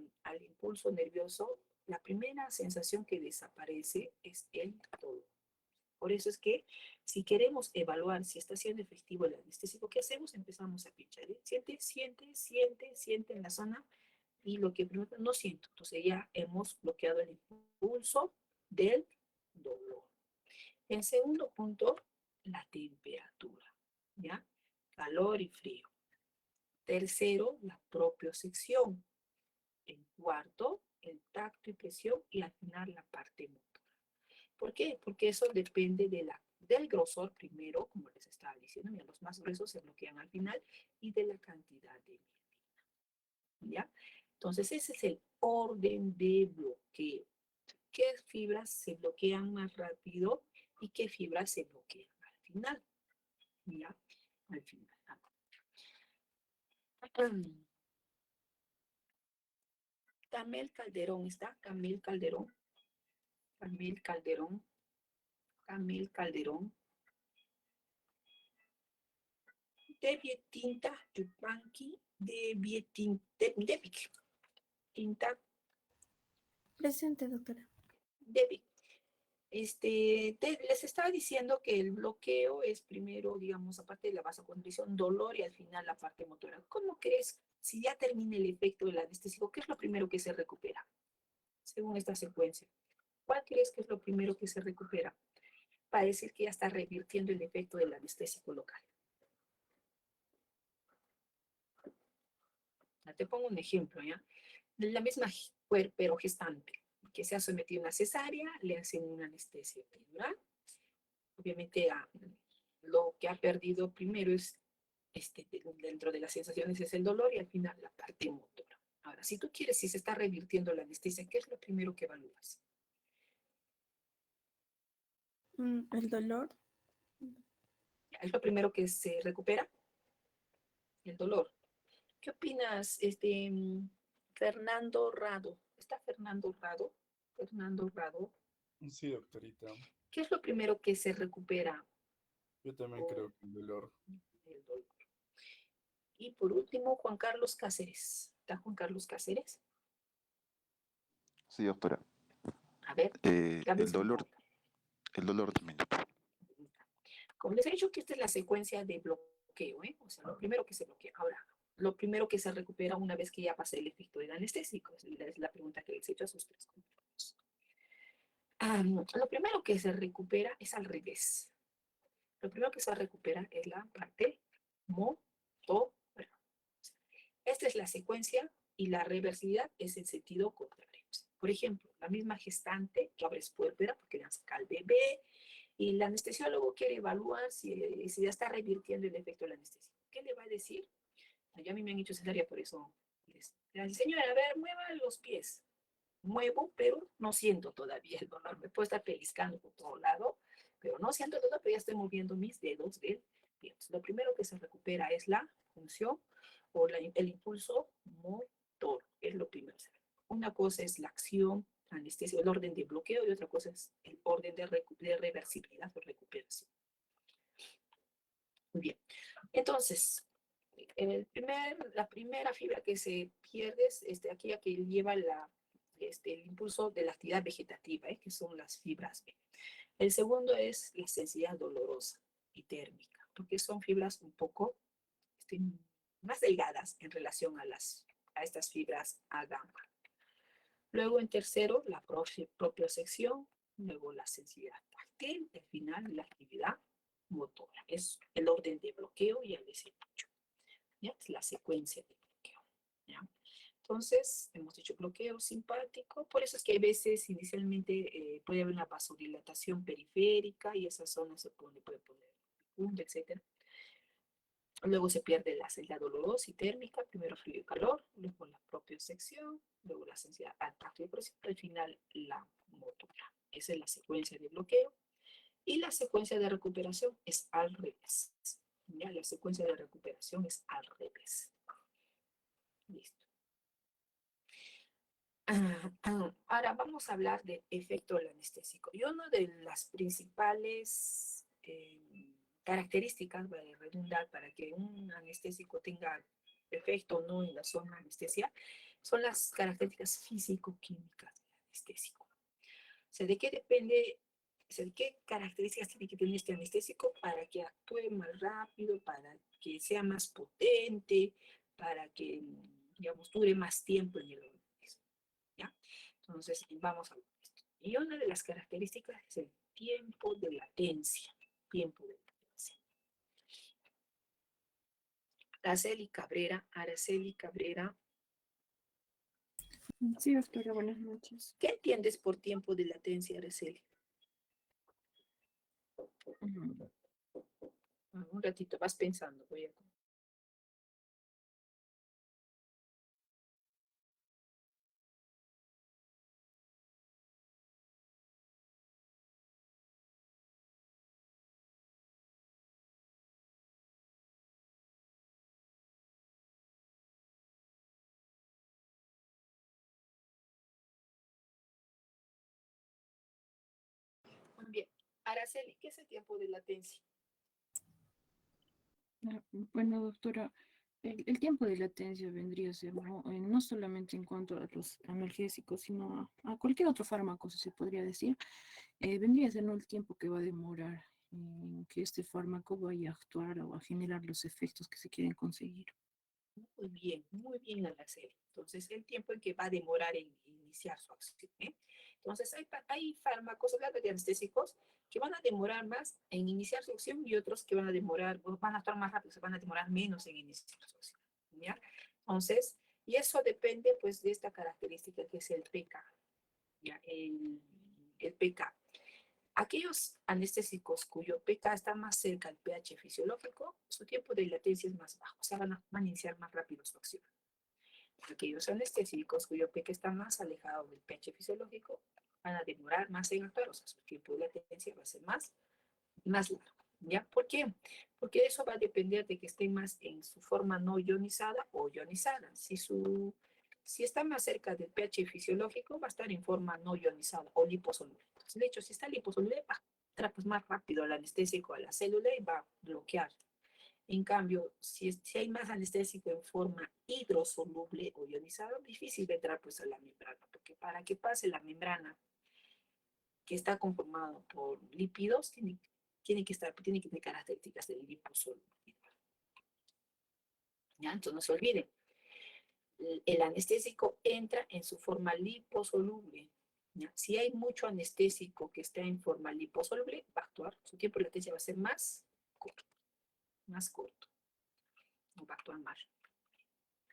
nervioso, la primera sensación que desaparece es el dolor. Por eso es que si queremos evaluar si está siendo efectivo el anestésico, ¿qué hacemos? Empezamos a pinchar, ¿eh? Siente, siente, siente, siente en la zona y lo que primero no siento. Entonces ya hemos bloqueado el impulso del dolor. En segundo punto, la temperatura, ¿ya? Calor y frío. Tercero, la propiocepción. En cuarto, el tacto y presión y al final la parte motora. ¿Por qué? Porque eso depende del grosor primero, como les estaba diciendo, mira, los más gruesos se bloquean al final y de la cantidad de mielina, ¿ya? Entonces ese es el orden de bloqueo. ¿Qué fibras se bloquean más rápido y qué fibras se bloquean al final? ¿Ya? Al final. Camel Calderón, ¿está? Camel Calderón. Camel Calderón. Camel Calderón. Debbie Tinta Yupanqui. Debbie Tinta Presente, doctora. Debbie. Les estaba diciendo que el bloqueo es primero, digamos, aparte de la vasoconstricción, dolor y al final la parte motora. ¿Cómo crees, si ya termina el efecto del anestésico, qué es lo primero que se recupera? Según esta secuencia. ¿Cuál crees que es lo primero que se recupera? Para decir que ya está revirtiendo el efecto del anestésico local. Ya te pongo un ejemplo, ¿ya? La misma puerpero gestante que se ha sometido a una cesárea, le hacen una anestesia epidural. Obviamente lo que ha perdido primero es, dentro de las sensaciones es el dolor y al final la parte motora. Ahora, si tú quieres, si se está revirtiendo la anestesia, ¿qué es lo primero que evalúas? El dolor. ¿Es lo primero que se recupera? El dolor. ¿Qué opinas, Fernando Rado? ¿Está Fernando Rado? Fernando Rado. Sí, doctorita. ¿Qué es lo primero que se recupera? Yo también creo que el dolor. El dolor. Y por último, Juan Carlos Cáceres. ¿Está Juan Carlos Cáceres? Sí, doctora. A ver, El dolor también, doctora. como les he dicho que esta es la secuencia de bloqueo, ¿eh? O sea, lo primero que se bloquea. Ahora, lo primero que se recupera una vez que ya pasa el efecto del anestésico. Es la pregunta que les he hecho a sus tres compañeros. Lo primero que se recupera es al revés. Lo primero que se recupera es la parte motora. Esta es la secuencia y la reversibilidad es el sentido contrario. Por ejemplo, la misma gestante que abre puérpera porque le han sacado al bebé y el anestesiólogo quiere evaluar si ya está revirtiendo el efecto de la anestesia. ¿Qué le va a decir? Ya a mí me han hecho cesárea, por eso le dice, señora, a ver, mueva los pies. Muevo, pero no siento todavía el dolor. Me puedo estar pellizcando por todo lado, pero no siento el dolor, pero ya estoy moviendo mis dedos del pie. Entonces, lo primero que se recupera es la función o el impulso motor, es lo primero. Una cosa es la acción, anestesia, el orden de bloqueo, y otra cosa es el orden de reversibilidad o recuperación. Muy bien. Entonces, la primera fibra que se pierde es aquella que lleva el impulso de la actividad vegetativa, que son las fibras B. El segundo es la sensibilidad dolorosa y térmica, porque son fibras un poco más delgadas en relación a estas fibras A gamma. Luego, en tercero, la propiocepción, luego la sensibilidad táctil, al final la actividad motora. Es el orden de bloqueo y el desempeño. ¿Ya? Es la secuencia de bloqueo. ¿Ya? Entonces, hemos dicho bloqueo simpático, por eso es que a veces inicialmente puede haber una vasodilatación periférica y esa zona puede poner punto, etc. Luego se pierde la celda dolorosa y térmica, primero frío y calor, luego la propiocepción, luego la sensibilidad al tacto y presión, al final la motora. Esa es la secuencia de bloqueo. Y la secuencia de recuperación es al revés. ¿Ya? La secuencia de recuperación es al revés. Listo. Ahora vamos a hablar del efecto del anestésico. Y uno de las principales características, para redundar, para que un anestésico tenga efecto o no en la zona de anestesia, son las características físico-químicas del anestésico. O sea, ¿de qué depende, o sea, de qué características tiene que tener este anestésico para que actúe más rápido, para que sea más potente, para que, digamos, dure más tiempo en el organismo? ¿Ya? Entonces, vamos a ver esto. Y una de las características es el tiempo de latencia. Tiempo de latencia. Araceli Cabrera, Sí, doctora, buenas noches. ¿qué entiendes por tiempo de latencia, Araceli? Mm, Un ratito, vas pensando, voy a... Muy bien. Araceli, ¿qué es el tiempo de latencia? Bueno, doctora, el tiempo de latencia vendría a ser, ¿no? No solamente en cuanto a los analgésicos, sino a cualquier otro fármaco, si se podría decir, vendría a ser, ¿no?, el tiempo que va a demorar en que este fármaco vaya a actuar o a generar los efectos que se quieren conseguir. Muy bien, Araceli. Entonces, el tiempo en que va a demorar en iniciar su acción, ¿eh? Entonces, hay fármacos, hablando de anestésicos, que van a demorar más en iniciar su acción y otros que van a demorar, van a actuar más rápido, se van a demorar menos en iniciar su acción, ¿ya? Entonces, y eso depende, pues, de esta característica que es el pK, ¿ya? El pK. Aquellos anestésicos cuyo pK está más cerca al pH fisiológico, su tiempo de latencia es más bajo, o sea, van a iniciar más rápido su acción. Aquellos anestésicos cuyo pK está más alejado del pH fisiológico van a demorar más en actuar, o sea, su tiempo de latencia va a ser más largo. ¿Ya? ¿Por qué? Porque eso va a depender de que esté más en su forma no ionizada o ionizada. Si está más cerca del pH fisiológico, va a estar en forma no ionizada o liposoluble. Entonces, de hecho, si está liposoluble, va a entrar pues, más rápido el anestésico a la célula y va a bloquear. En cambio, si hay más anestésico en forma hidrosoluble o ionizada, difícil de entrar pues, a la membrana, porque para que pase la membrana que está conformado por lípidos, tiene que tener características de liposolubilidad. ¿Ya? Entonces no se olviden, el anestésico entra en su forma liposoluble. ¿Ya? Si hay mucho anestésico que está en forma liposoluble, va a actuar, su tiempo de latencia va a ser más corto, no va a actuar más.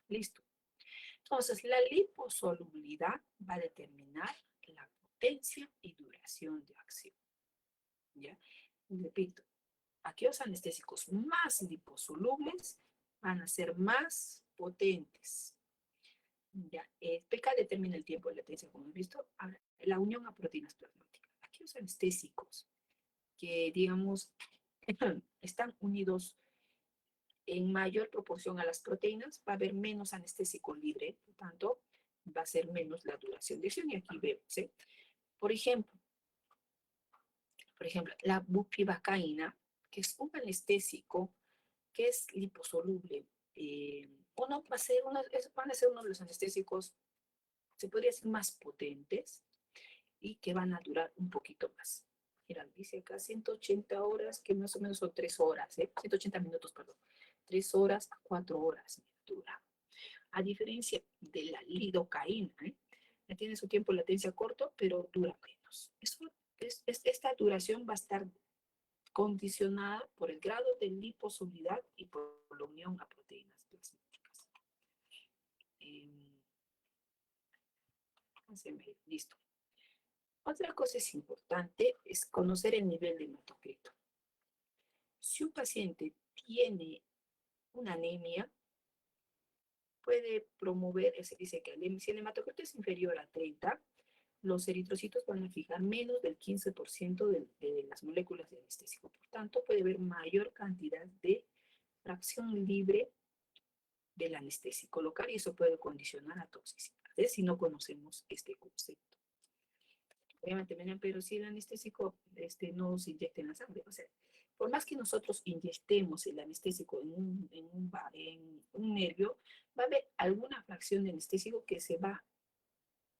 Listo. Entonces, la liposolubilidad va a determinar la potencia y duración de acción. ¿Ya? Repito, aquellos anestésicos más liposolubles van a ser más potentes. Ya, pK determina el tiempo de latencia, como hemos visto. Ahora, la unión a proteínas plasmáticas. Aquellos anestésicos que, digamos, están unidos en mayor proporción a las proteínas, va a haber menos anestésico libre, por tanto, va a ser menos la duración de acción. Y aquí vemos, ¿eh? Por ejemplo, la bupivacaína, que es un anestésico que es liposoluble. Van a ser uno de los anestésicos, se podría decir, más potentes y que van a durar un poquito más. Mira, dice acá 180 horas, que más o menos son 3 horas, 180 minutos, perdón. 3 horas a 4 horas dura. A diferencia de la lidocaína, tiene su tiempo de latencia corto, pero dura menos. Esta duración va a estar condicionada por el grado de liposolubilidad y por la unión a proteínas plasmáticas. Listo. Otra cosa es importante es conocer el nivel de hematocrito. Si un paciente tiene una anemia, puede promover, se dice que si el hematocrito es inferior a 30, los eritrocitos van a fijar menos del 15% de las moléculas de anestésico. Por tanto, puede haber mayor cantidad de fracción libre del anestésico local y eso puede condicionar a toxicidades si no conocemos este concepto. Obviamente, pero si el anestésico no se inyecta en la sangre, o sea, Por más que nosotros inyectemos el anestésico en un nervio, va a haber alguna fracción de anestésico que se va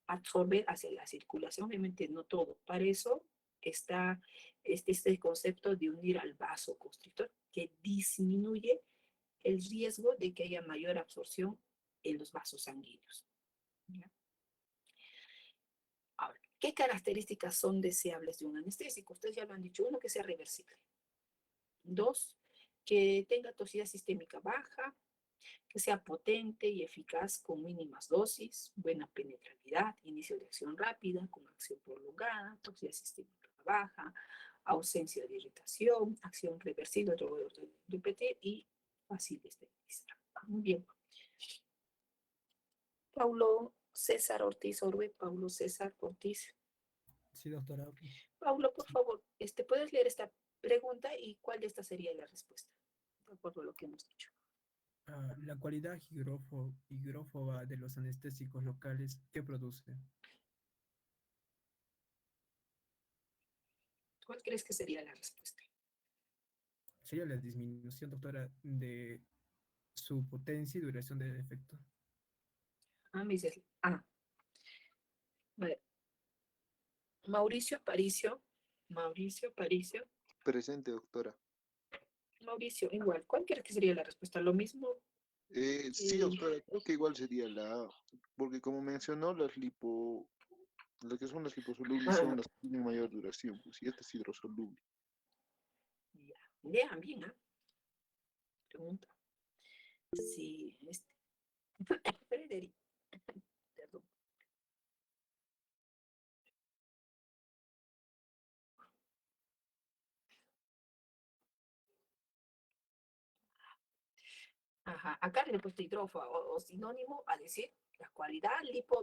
a absorber hacia la circulación, obviamente no todo. Para eso está este concepto de unir al vasoconstrictor, que disminuye el riesgo de que haya mayor absorción en los vasos sanguíneos. ¿Ya? Ahora, ¿qué características son deseables de un anestésico? Ustedes ya lo han dicho. Uno, que sea reversible. Dos, que tenga toxicidad sistémica baja, que sea potente y eficaz con mínimas dosis, buena penetrabilidad, inicio de acción rápida, con acción prolongada, toxicidad sistémica baja, ausencia de irritación, acción reversible, otro voy a repetir, y fácil de esterilizar. Muy bien. Paulo César Ortiz Orbe, Paulo César Ortiz. Sí, doctora. Paulo, por favor, ¿puedes leer esta pregunta y cuál de estas sería la respuesta? De acuerdo a lo que hemos dicho. La cualidad higrófoba de los anestésicos locales, ¿qué produce? ¿Cuál crees que sería la respuesta? Sería la disminución, doctora, de su potencia y duración del efecto. Me dices, vale. Mauricio Aparicio. Mauricio Aparicio. Presente, doctora. Mauricio, igual. ¿Cuál crees que sería la respuesta? ¿Lo mismo? Sí, doctora, creo que igual sería la A, porque como mencionó, las que son las liposolubles son las que tienen mayor duración, pues, y esta es hidrosoluble. Ya. Lean bien, Pregunta. Sí, Frederic. Perdón. Ajá, acá le he puesto hidrófoba o sinónimo a decir la cualidad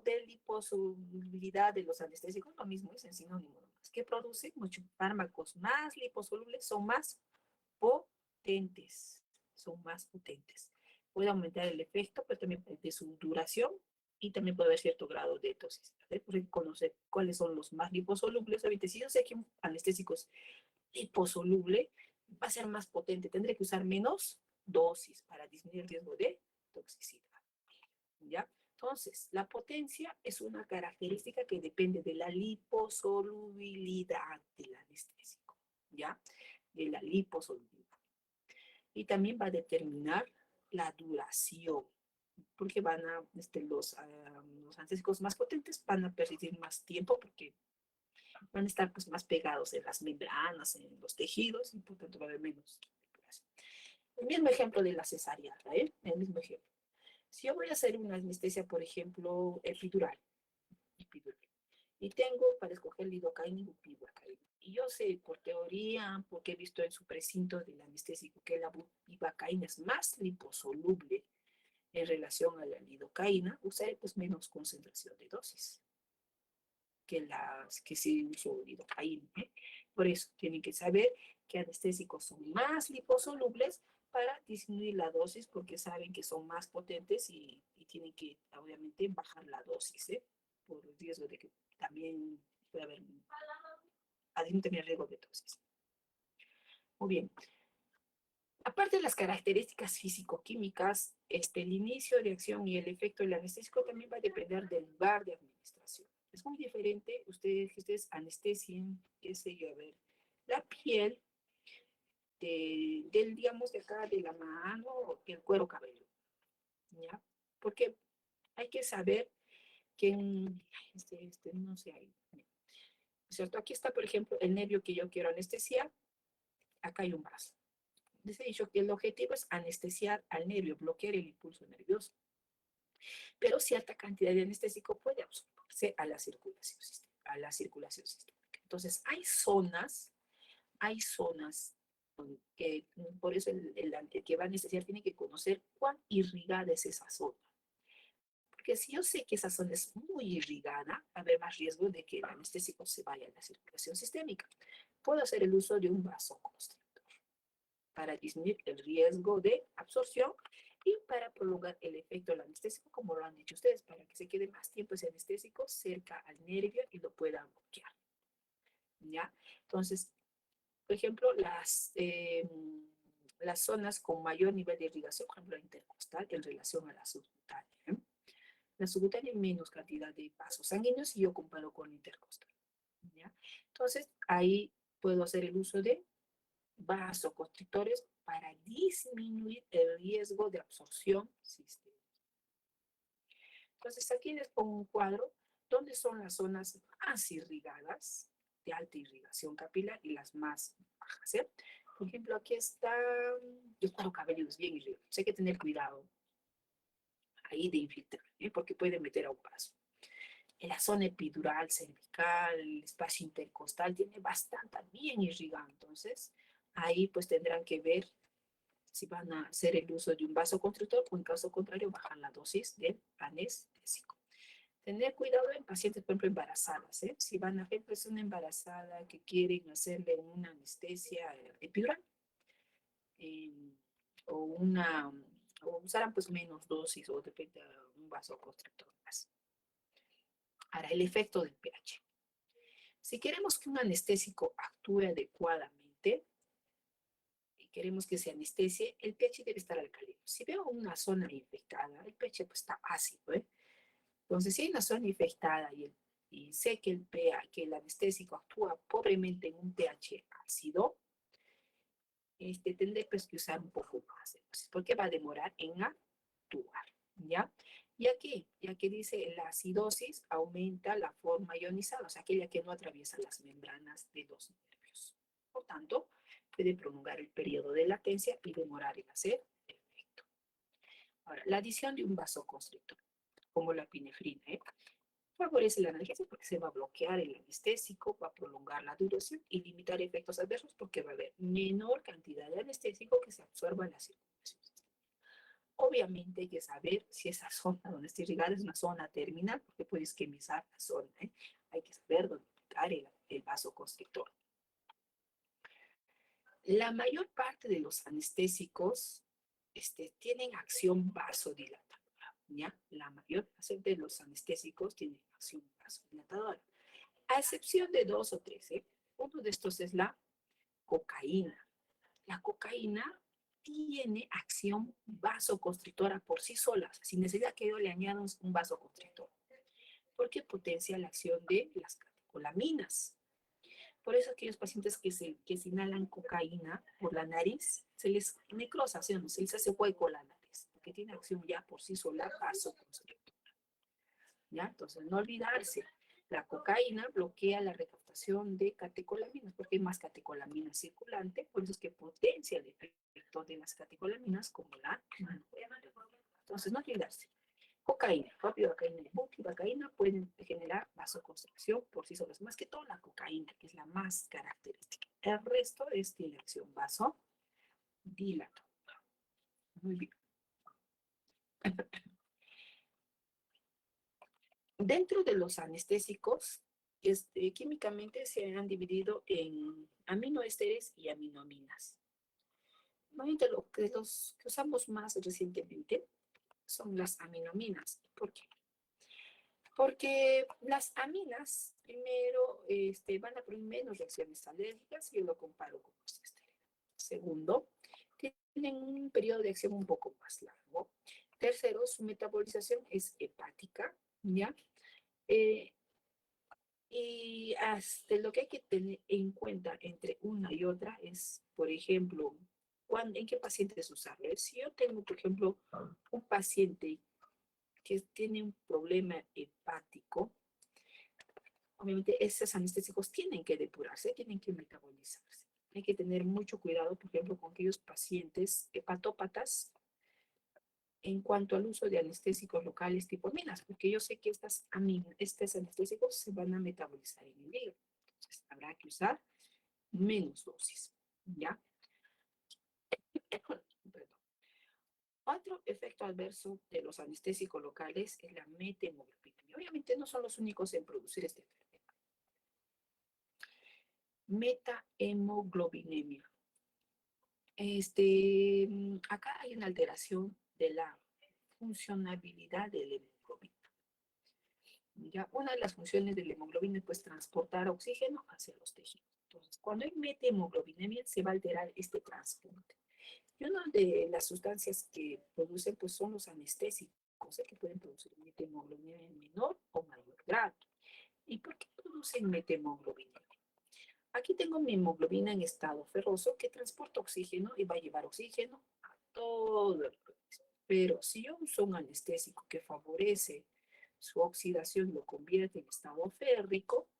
de liposolubilidad de los anestésicos, lo mismo es en sinónimo nomás, que producen muchos fármacos más liposolubles, son más potentes, Puede aumentar el efecto, pero también de su duración y también puede haber cierto grado de toxicidad. Por conocer cuáles son los más liposolubles. Obviamente, si yo sé que un anestésico es liposoluble, va a ser más potente, tendré que usar menos dosis para disminuir el riesgo de toxicidad. ¿Ya? Entonces, la potencia es una característica que depende de la liposolubilidad del anestésico, ¿ya? De la liposolubilidad. Y también va a determinar la duración, porque los anestésicos más potentes van a persistir más tiempo porque van a estar pues, más pegados en las membranas, en los tejidos, y por tanto va a haber menos circulación. El mismo ejemplo de la cesárea, el mismo ejemplo. Si yo voy a hacer una anestesia, por ejemplo, epidural, y tengo para escoger lidocaína y bupivacaína, y yo sé por teoría, porque he visto en su precinto del anestésico, que la bupivacaína es más liposoluble en relación a la lidocaína, usaré pues menos concentración de dosis que se usó lidocaína. Por eso tienen que saber que anestésicos son más liposolubles para disminuir la dosis, porque saben que son más potentes y tienen que, obviamente, bajar la dosis, por el riesgo de que también puede haber, también riesgo de dosis. Muy bien. Aparte de las características físico-químicas, el inicio de acción y el efecto del anestésico también va a depender del lugar de administración. Es muy diferente que ustedes anestesien, qué sé yo, a ver, la piel digamos, de acá, de la mano, el cuero cabelludo, ¿ya? Porque hay que saber que no sé ahí, ¿cierto? Aquí está, por ejemplo, el nervio que yo quiero anestesiar, acá hay un vaso. Les he dicho que el objetivo es anestesiar al nervio, bloquear el impulso nervioso. Pero cierta cantidad de anestésico puede absorberse a la circulación sistémica. Entonces, hay zonas que, por eso el que va a anestesiar tiene que conocer cuán irrigada es esa zona. Porque si yo sé que esa zona es muy irrigada, va a haber más riesgo de que el anestésico se vaya a la circulación sistémica. Puedo hacer el uso de un vasoconstrictor para disminuir el riesgo de absorción y para prolongar el efecto del anestésico, como lo han dicho ustedes, para que se quede más tiempo ese anestésico cerca al nervio y lo pueda bloquear. ¿Ya? Entonces, por ejemplo, las zonas con mayor nivel de irrigación, por ejemplo, la intercostal, en relación a la subcutánea. La subcutánea menos cantidad de vasos sanguíneos y yo comparo con la intercostal. ¿Ya? Entonces, ahí puedo hacer el uso de vasoconstrictores para disminuir el riesgo de absorción sistémica. Entonces, aquí les pongo un cuadro donde son las zonas más irrigadas, de alta irrigación capilar, y las más bajas. Por ejemplo, aquí está el cuero cabelludo, es bien irrigado. Hay que tener cuidado ahí de infiltrar, porque puede meter a un vaso. En la zona epidural, cervical, el espacio intercostal, tiene bastante bien irrigado. Entonces, ahí pues tendrán que ver si van a hacer el uso de un vasoconstrictor o en caso contrario bajan la dosis del anestésico. Tener cuidado en pacientes, por ejemplo, embarazadas. Si van a hacer pues, una embarazada que quieren hacerle una anestesia epidural o usarán pues menos dosis o depende de un vasoconstrictor más. Ahora, el efecto del pH. Si queremos que un anestésico actúe adecuadamente, queremos que se anestesie, el pH debe estar alcalino. Si veo una zona infectada, el pH pues, está ácido. Entonces, si hay una zona infectada y sé que el anestésico actúa pobremente en un pH ácido, tendré pues, que usar un poco más de dosis, porque va a demorar en actuar. ¿Ya? Y aquí, ya que dice la acidosis aumenta la forma ionizada, o sea, aquella que no atraviesa las membranas de los nervios. Por tanto, puede prolongar el periodo de latencia y demorar en hacer efecto. Ahora, la adición de un vasoconstrictor, como la epinefrina, favorece la analgesia porque se va a bloquear el anestésico, va a prolongar la duración y limitar efectos adversos porque va a haber menor cantidad de anestésico que se absorba en la circulación. Obviamente hay que saber si esa zona donde está irrigada es una zona terminal porque puede isquemizar la zona. Hay que saber dónde aplicar el vasoconstrictor. La mayor parte de los anestésicos tienen acción vasodilatadora, ¿ya? La mayor parte de los anestésicos tienen acción vasodilatadora, a excepción de 2 o 3. Uno de estos es la cocaína. La cocaína tiene acción vasoconstrictora por sí sola, o sea, sin necesidad que yo le añada un vasoconstrictor, porque potencia la acción de las catecolaminas. Por eso aquellos pacientes que se inhalan cocaína por la nariz, se les necrosa, ¿sí? Se les hace hueco la nariz, porque tiene acción ya por sí sola vasoconstrictora. ¿Ya? Entonces, no olvidarse, la cocaína bloquea la recaptación de catecolaminas, porque hay más catecolaminas circulante, por eso es que potencia el efecto de las catecolaminas como la monoterapia. Entonces, no olvidarse. Cocaína, propiocaína y bupivacaína pueden generar vasoconstricción por sí solas, más que todo la cocaína, que es la más característica. El resto es de acción vasodilatadora. Muy bien. Dentro de los anestésicos, químicamente se han dividido en aminoésteres y aminaminas. Normalmente los que usamos más recientemente son las aminaminas. ¿Por qué? Porque las aminas, primero, van a producir menos reacciones alérgicas, yo lo comparo con los esteroides. Segundo, tienen un periodo de acción un poco más largo. Tercero, su metabolización es hepática, ¿ya? Y hasta lo que hay que tener en cuenta entre una y otra es, por ejemplo, ¿en qué pacientes usarlo? Si yo tengo, por ejemplo, un paciente que tiene un problema hepático, obviamente esos anestésicos tienen que depurarse, tienen que metabolizarse. Hay que tener mucho cuidado, por ejemplo, con aquellos pacientes hepatópatas en cuanto al uso de anestésicos locales tipo aminas, porque yo sé que estos anestésicos se van a metabolizar en el hígado. Entonces, habrá que usar menos dosis, ¿ya? Perdón. Otro efecto adverso de los anestésicos locales es la methemoglobina. Obviamente no son los únicos en producir esta enfermedad. Metahemoglobinemia. Acá hay una alteración de la funcionabilidad de la hemoglobina. ¿Ya? Una de las funciones de la hemoglobina es pues, transportar oxígeno hacia los tejidos. Entonces, cuando hay methemoglobinemia, se va a alterar este transporte. Y una de las sustancias que producen, pues, son los anestésicos, que pueden producir methemoglobina en menor o mayor grado. ¿Y por qué producen methemoglobina? Aquí tengo mi hemoglobina en estado ferroso que transporta oxígeno y va a llevar oxígeno a todo el organismo. Pero si yo uso un anestésico que favorece su oxidación y lo convierte en estado férrico,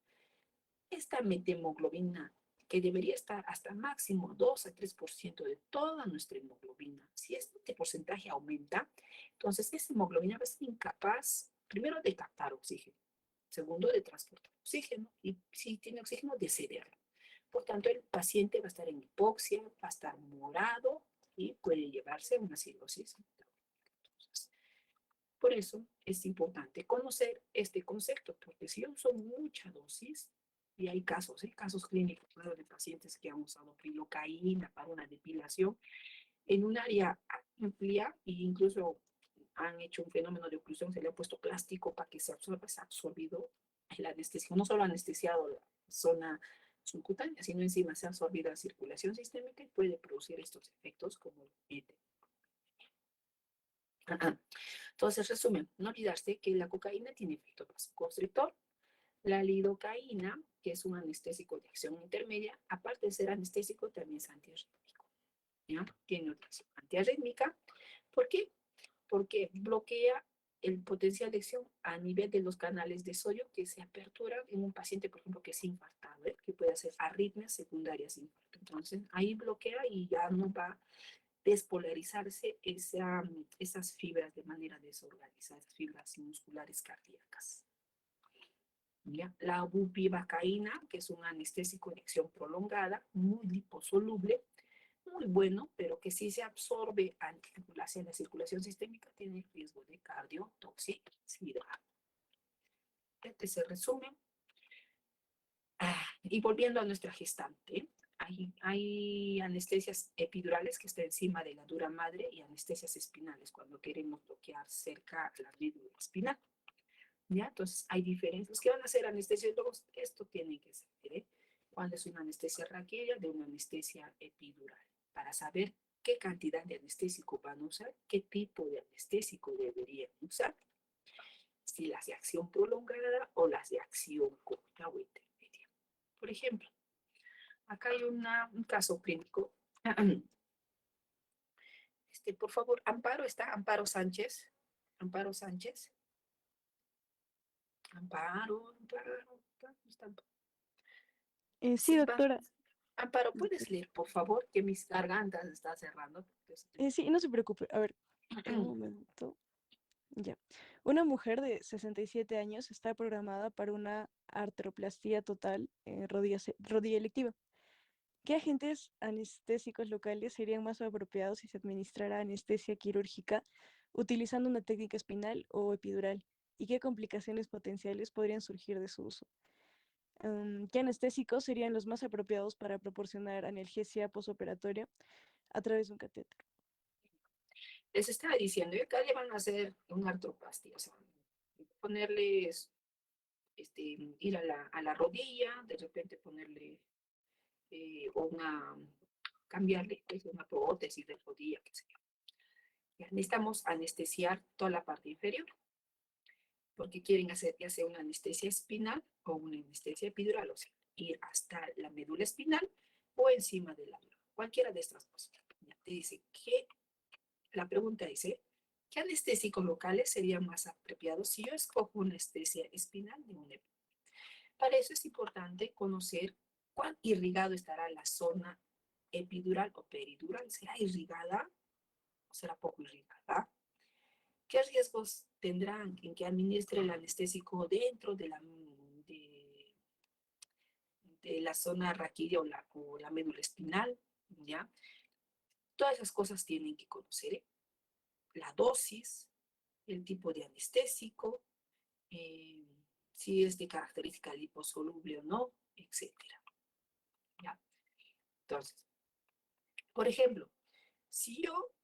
esta methemoglobina, que debería estar hasta máximo 2 a 3% de toda nuestra hemoglobina, si este porcentaje aumenta, entonces esa hemoglobina va a ser incapaz, primero, de captar oxígeno, segundo, de transportar oxígeno, y si tiene oxígeno, de cederlo. Por tanto, el paciente va a estar en hipoxia, va a estar morado y puede llevarse a una cirrosis. Entonces, por eso es importante conocer este concepto, porque si yo uso mucha dosis, y hay casos, casos clínicos, ¿no?, de pacientes que han usado pilocaína para una depilación en un área amplia e incluso han hecho un fenómeno de oclusión, se le ha puesto plástico para que se absorba, se ha absorbido el anestésico, no solo ha anestesiado la zona subcutánea, sino encima se ha absorbido la circulación sistémica y puede producir estos efectos como el Entonces, resumen, no olvidarse que la cocaína tiene efecto vasoconstrictor. La lidocaína, que es un anestésico de acción intermedia, aparte de ser anestésico, también es antiarrítmico, ¿ya? Tiene otra acción antiarrítmica. ¿Por qué? Porque bloquea el potencial de acción a nivel de los canales de sodio que se aperturan en un paciente, por ejemplo, que es infartado, que puede hacer arritmias secundarias a infarto. Entonces, ahí bloquea y ya no va a despolarizarse esas fibras de manera desorganizada, esas fibras musculares cardíacas. ¿Ya? La bupivacaína, que es un anestésico de acción prolongada, muy liposoluble, muy bueno, pero que si se absorbe hacia la circulación sistémica, tiene riesgo de cardiotoxicidad. Este es el resumen. Y volviendo a nuestra gestante, hay anestesias epidurales que están encima de la dura madre y anestesias espinales cuando queremos bloquear cerca la médula espinal. ¿Ya? Entonces, hay diferencias. Los que van a hacer anestesiólogos, esto tienen que saber, cuándo es una anestesia raquídea de una anestesia epidural, para saber qué cantidad de anestésico van a usar, qué tipo de anestésico deberían usar, si las de acción prolongada o las de acción corta o intermedia. Por ejemplo, acá hay un caso clínico. Por favor, Amparo, ¿está? Amparo Sánchez. Amparo Sánchez. Amparo, está. Sí, Sí, doctora. Amparo, ¿puedes leer, por favor? Que mis gargantas están cerrando. Sí, no se preocupe. A ver, un momento. Ya. Una mujer de 67 años está programada para una artroplastía total en rodilla electiva. ¿Qué agentes anestésicos locales serían más apropiados si se administrara anestesia quirúrgica utilizando una técnica espinal o epidural? ¿Y qué complicaciones potenciales podrían surgir de su uso? ¿Qué anestésicos serían los más apropiados para proporcionar analgesia posoperatoria a través de un catéter? Les estaba diciendo, y acá le van a hacer una artroplastia, o sea, ponerles, ir a la rodilla, de repente ponerle cambiarle pues, una prótesis de rodilla, qué sé yo. Ya, necesitamos anestesiar toda la parte inferior, porque quieren hacer ya sea una anestesia espinal o una anestesia epidural, o sea, ir hasta la médula espinal o encima de la médula, cualquiera de estas cosas. Ya te dice que la pregunta dice, ¿qué anestésicos locales serían más apropiados si yo escojo una anestesia espinal de un epidural? Para eso es importante conocer cuán irrigado estará la zona epidural o peridural. ¿Será irrigada o será poco irrigada? ¿Qué riesgos tendrán en que administre el anestésico dentro de la zona raquídea o la médula espinal? ¿Ya? Todas esas cosas tienen que conocer, la dosis, el tipo de anestésico, si es de característica liposoluble o no, etc. ¿Ya? Entonces, por ejemplo, si yo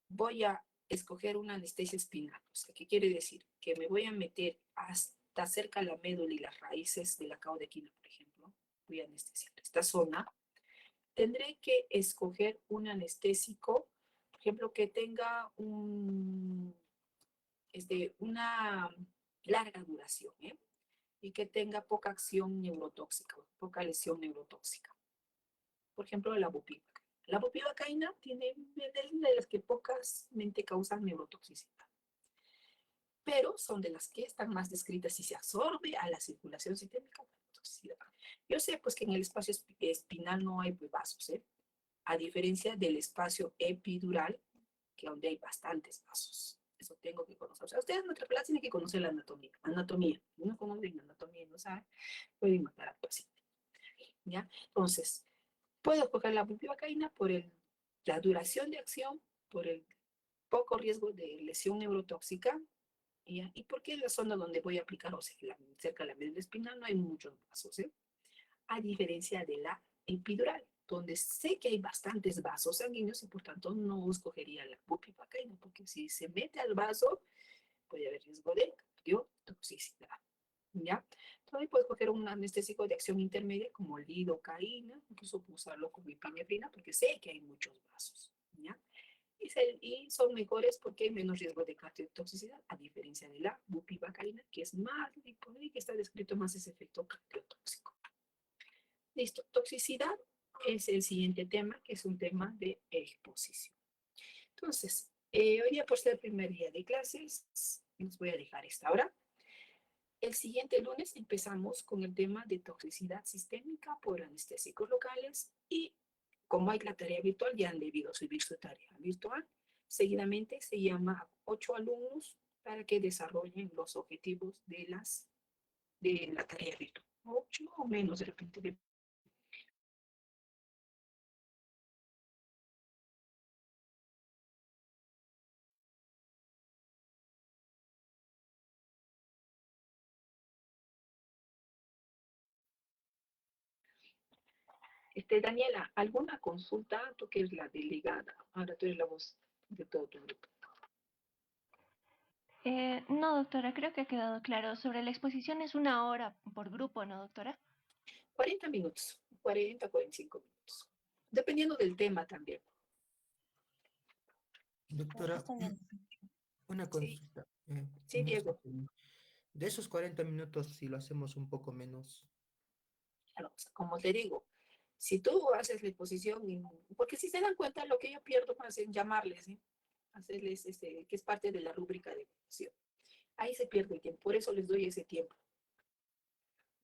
voy a escoger una anestesia espinal, o sea, ¿qué quiere decir? Que me voy a meter hasta cerca de la médula y las raíces de la caudequina, por ejemplo, voy a anestesiar esto. esta zona, tendré que escoger un anestésico, por ejemplo, que tenga una larga duración, ¿eh? Y que tenga poca acción neurotóxica, poca lesión neurotóxica. Por ejemplo, la bupivacaína. La bupivacaína tiene de las que pocasmente causan neurotoxicidad, pero son de las que están más descritas y se absorbe a la circulación sistémica. Yo sé pues que en el espacio espinal no hay pues, vasos, ¿eh? A diferencia del espacio epidural, que donde hay bastantes vasos. Eso tengo que conocer. O sea, ustedes en nuestra clase tienen que conocer la anatomía. Anatomía. Si no conocen anatomía, no saben, pueden matar al paciente. ¿Ya? Entonces, puedo escoger la bupivacaína por la duración de acción, por el poco riesgo de lesión neurotóxica, ¿ya? Y porque en la zona donde voy a aplicar, o sea, cerca de la médula espinal, no hay muchos vasos, ¿eh? A diferencia de la epidural, donde sé que hay bastantes vasos sanguíneos y por tanto no escogería la bupivacaína, porque si se mete al vaso, puede haber riesgo de cardiotoxicidad, ¿ya? Entonces puedo escoger un anestésico de acción intermedia como lidocaína, incluso puedo usarlo con epinefrina, porque sé que hay muchos vasos, ¿ya? Y son mejores porque hay menos riesgo de cardiotoxicidad, a diferencia de la bupivacaína, que es más lipoide y que está descrito más ese efecto cardiotóxico. Listo, toxicidad es el siguiente tema, que es un tema de exposición. Entonces, hoy día por ser el primer día de clases, les voy a dejar esta hora. El siguiente lunes empezamos con el tema de toxicidad sistémica por anestésicos locales y como hay la tarea virtual, ya han debido subir su tarea virtual. Seguidamente se llama a 8 alumnos para que desarrollen los objetivos de la tarea virtual. 8 o menos de repente. Daniela, ¿alguna consulta? Tú que eres la delegada, ahora tú eres la voz de todo tu grupo. No, doctora, creo que ha quedado claro. Sobre la exposición es 1 hora por grupo, ¿no, doctora? 40 minutos, 40, 45 minutos, dependiendo del tema también. Doctora, Está bien. una Sí, consulta. sí, Diego. De esos 40 minutos, si lo hacemos un poco menos. Claro, como te digo, si tú haces la exposición, porque si se dan cuenta, lo que yo pierdo más en llamarles, ¿sí? Hacerles, que es parte de la rúbrica de exposición. Ahí se pierde el tiempo, por eso les doy ese tiempo.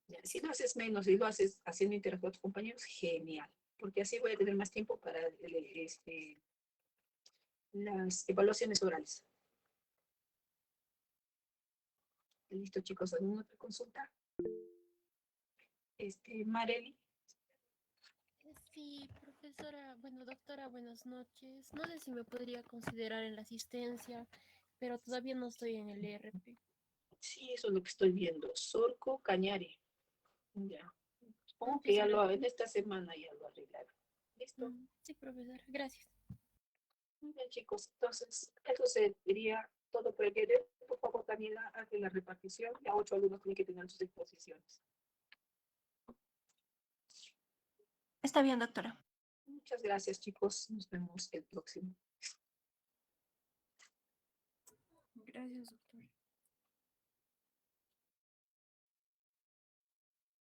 Ya, si lo haces menos y lo haces haciendo interactuar con tus compañeros, genial, porque así voy a tener más tiempo para las evaluaciones orales. Listo, chicos, ¿alguna otra consulta? Marely. Sí, profesora, bueno, doctora, buenas noches. No sé si me podría considerar en la asistencia, pero todavía no estoy en el ERP. Sí, eso es lo que estoy viendo. Sorco Cañari. Ya. Supongo que Muchas ya gracias. en esta semana ya lo arreglaron. ¿Listo? Sí, profesora, gracias. Muy bien, chicos. Entonces, eso sería todo por el día de hoy. Por favor, Daniela, hace la repartición. Ya 8 alumnos tienen que tener sus exposiciones. Está bien, doctora. Muchas gracias, chicos. Nos vemos el próximo. Gracias, doctora.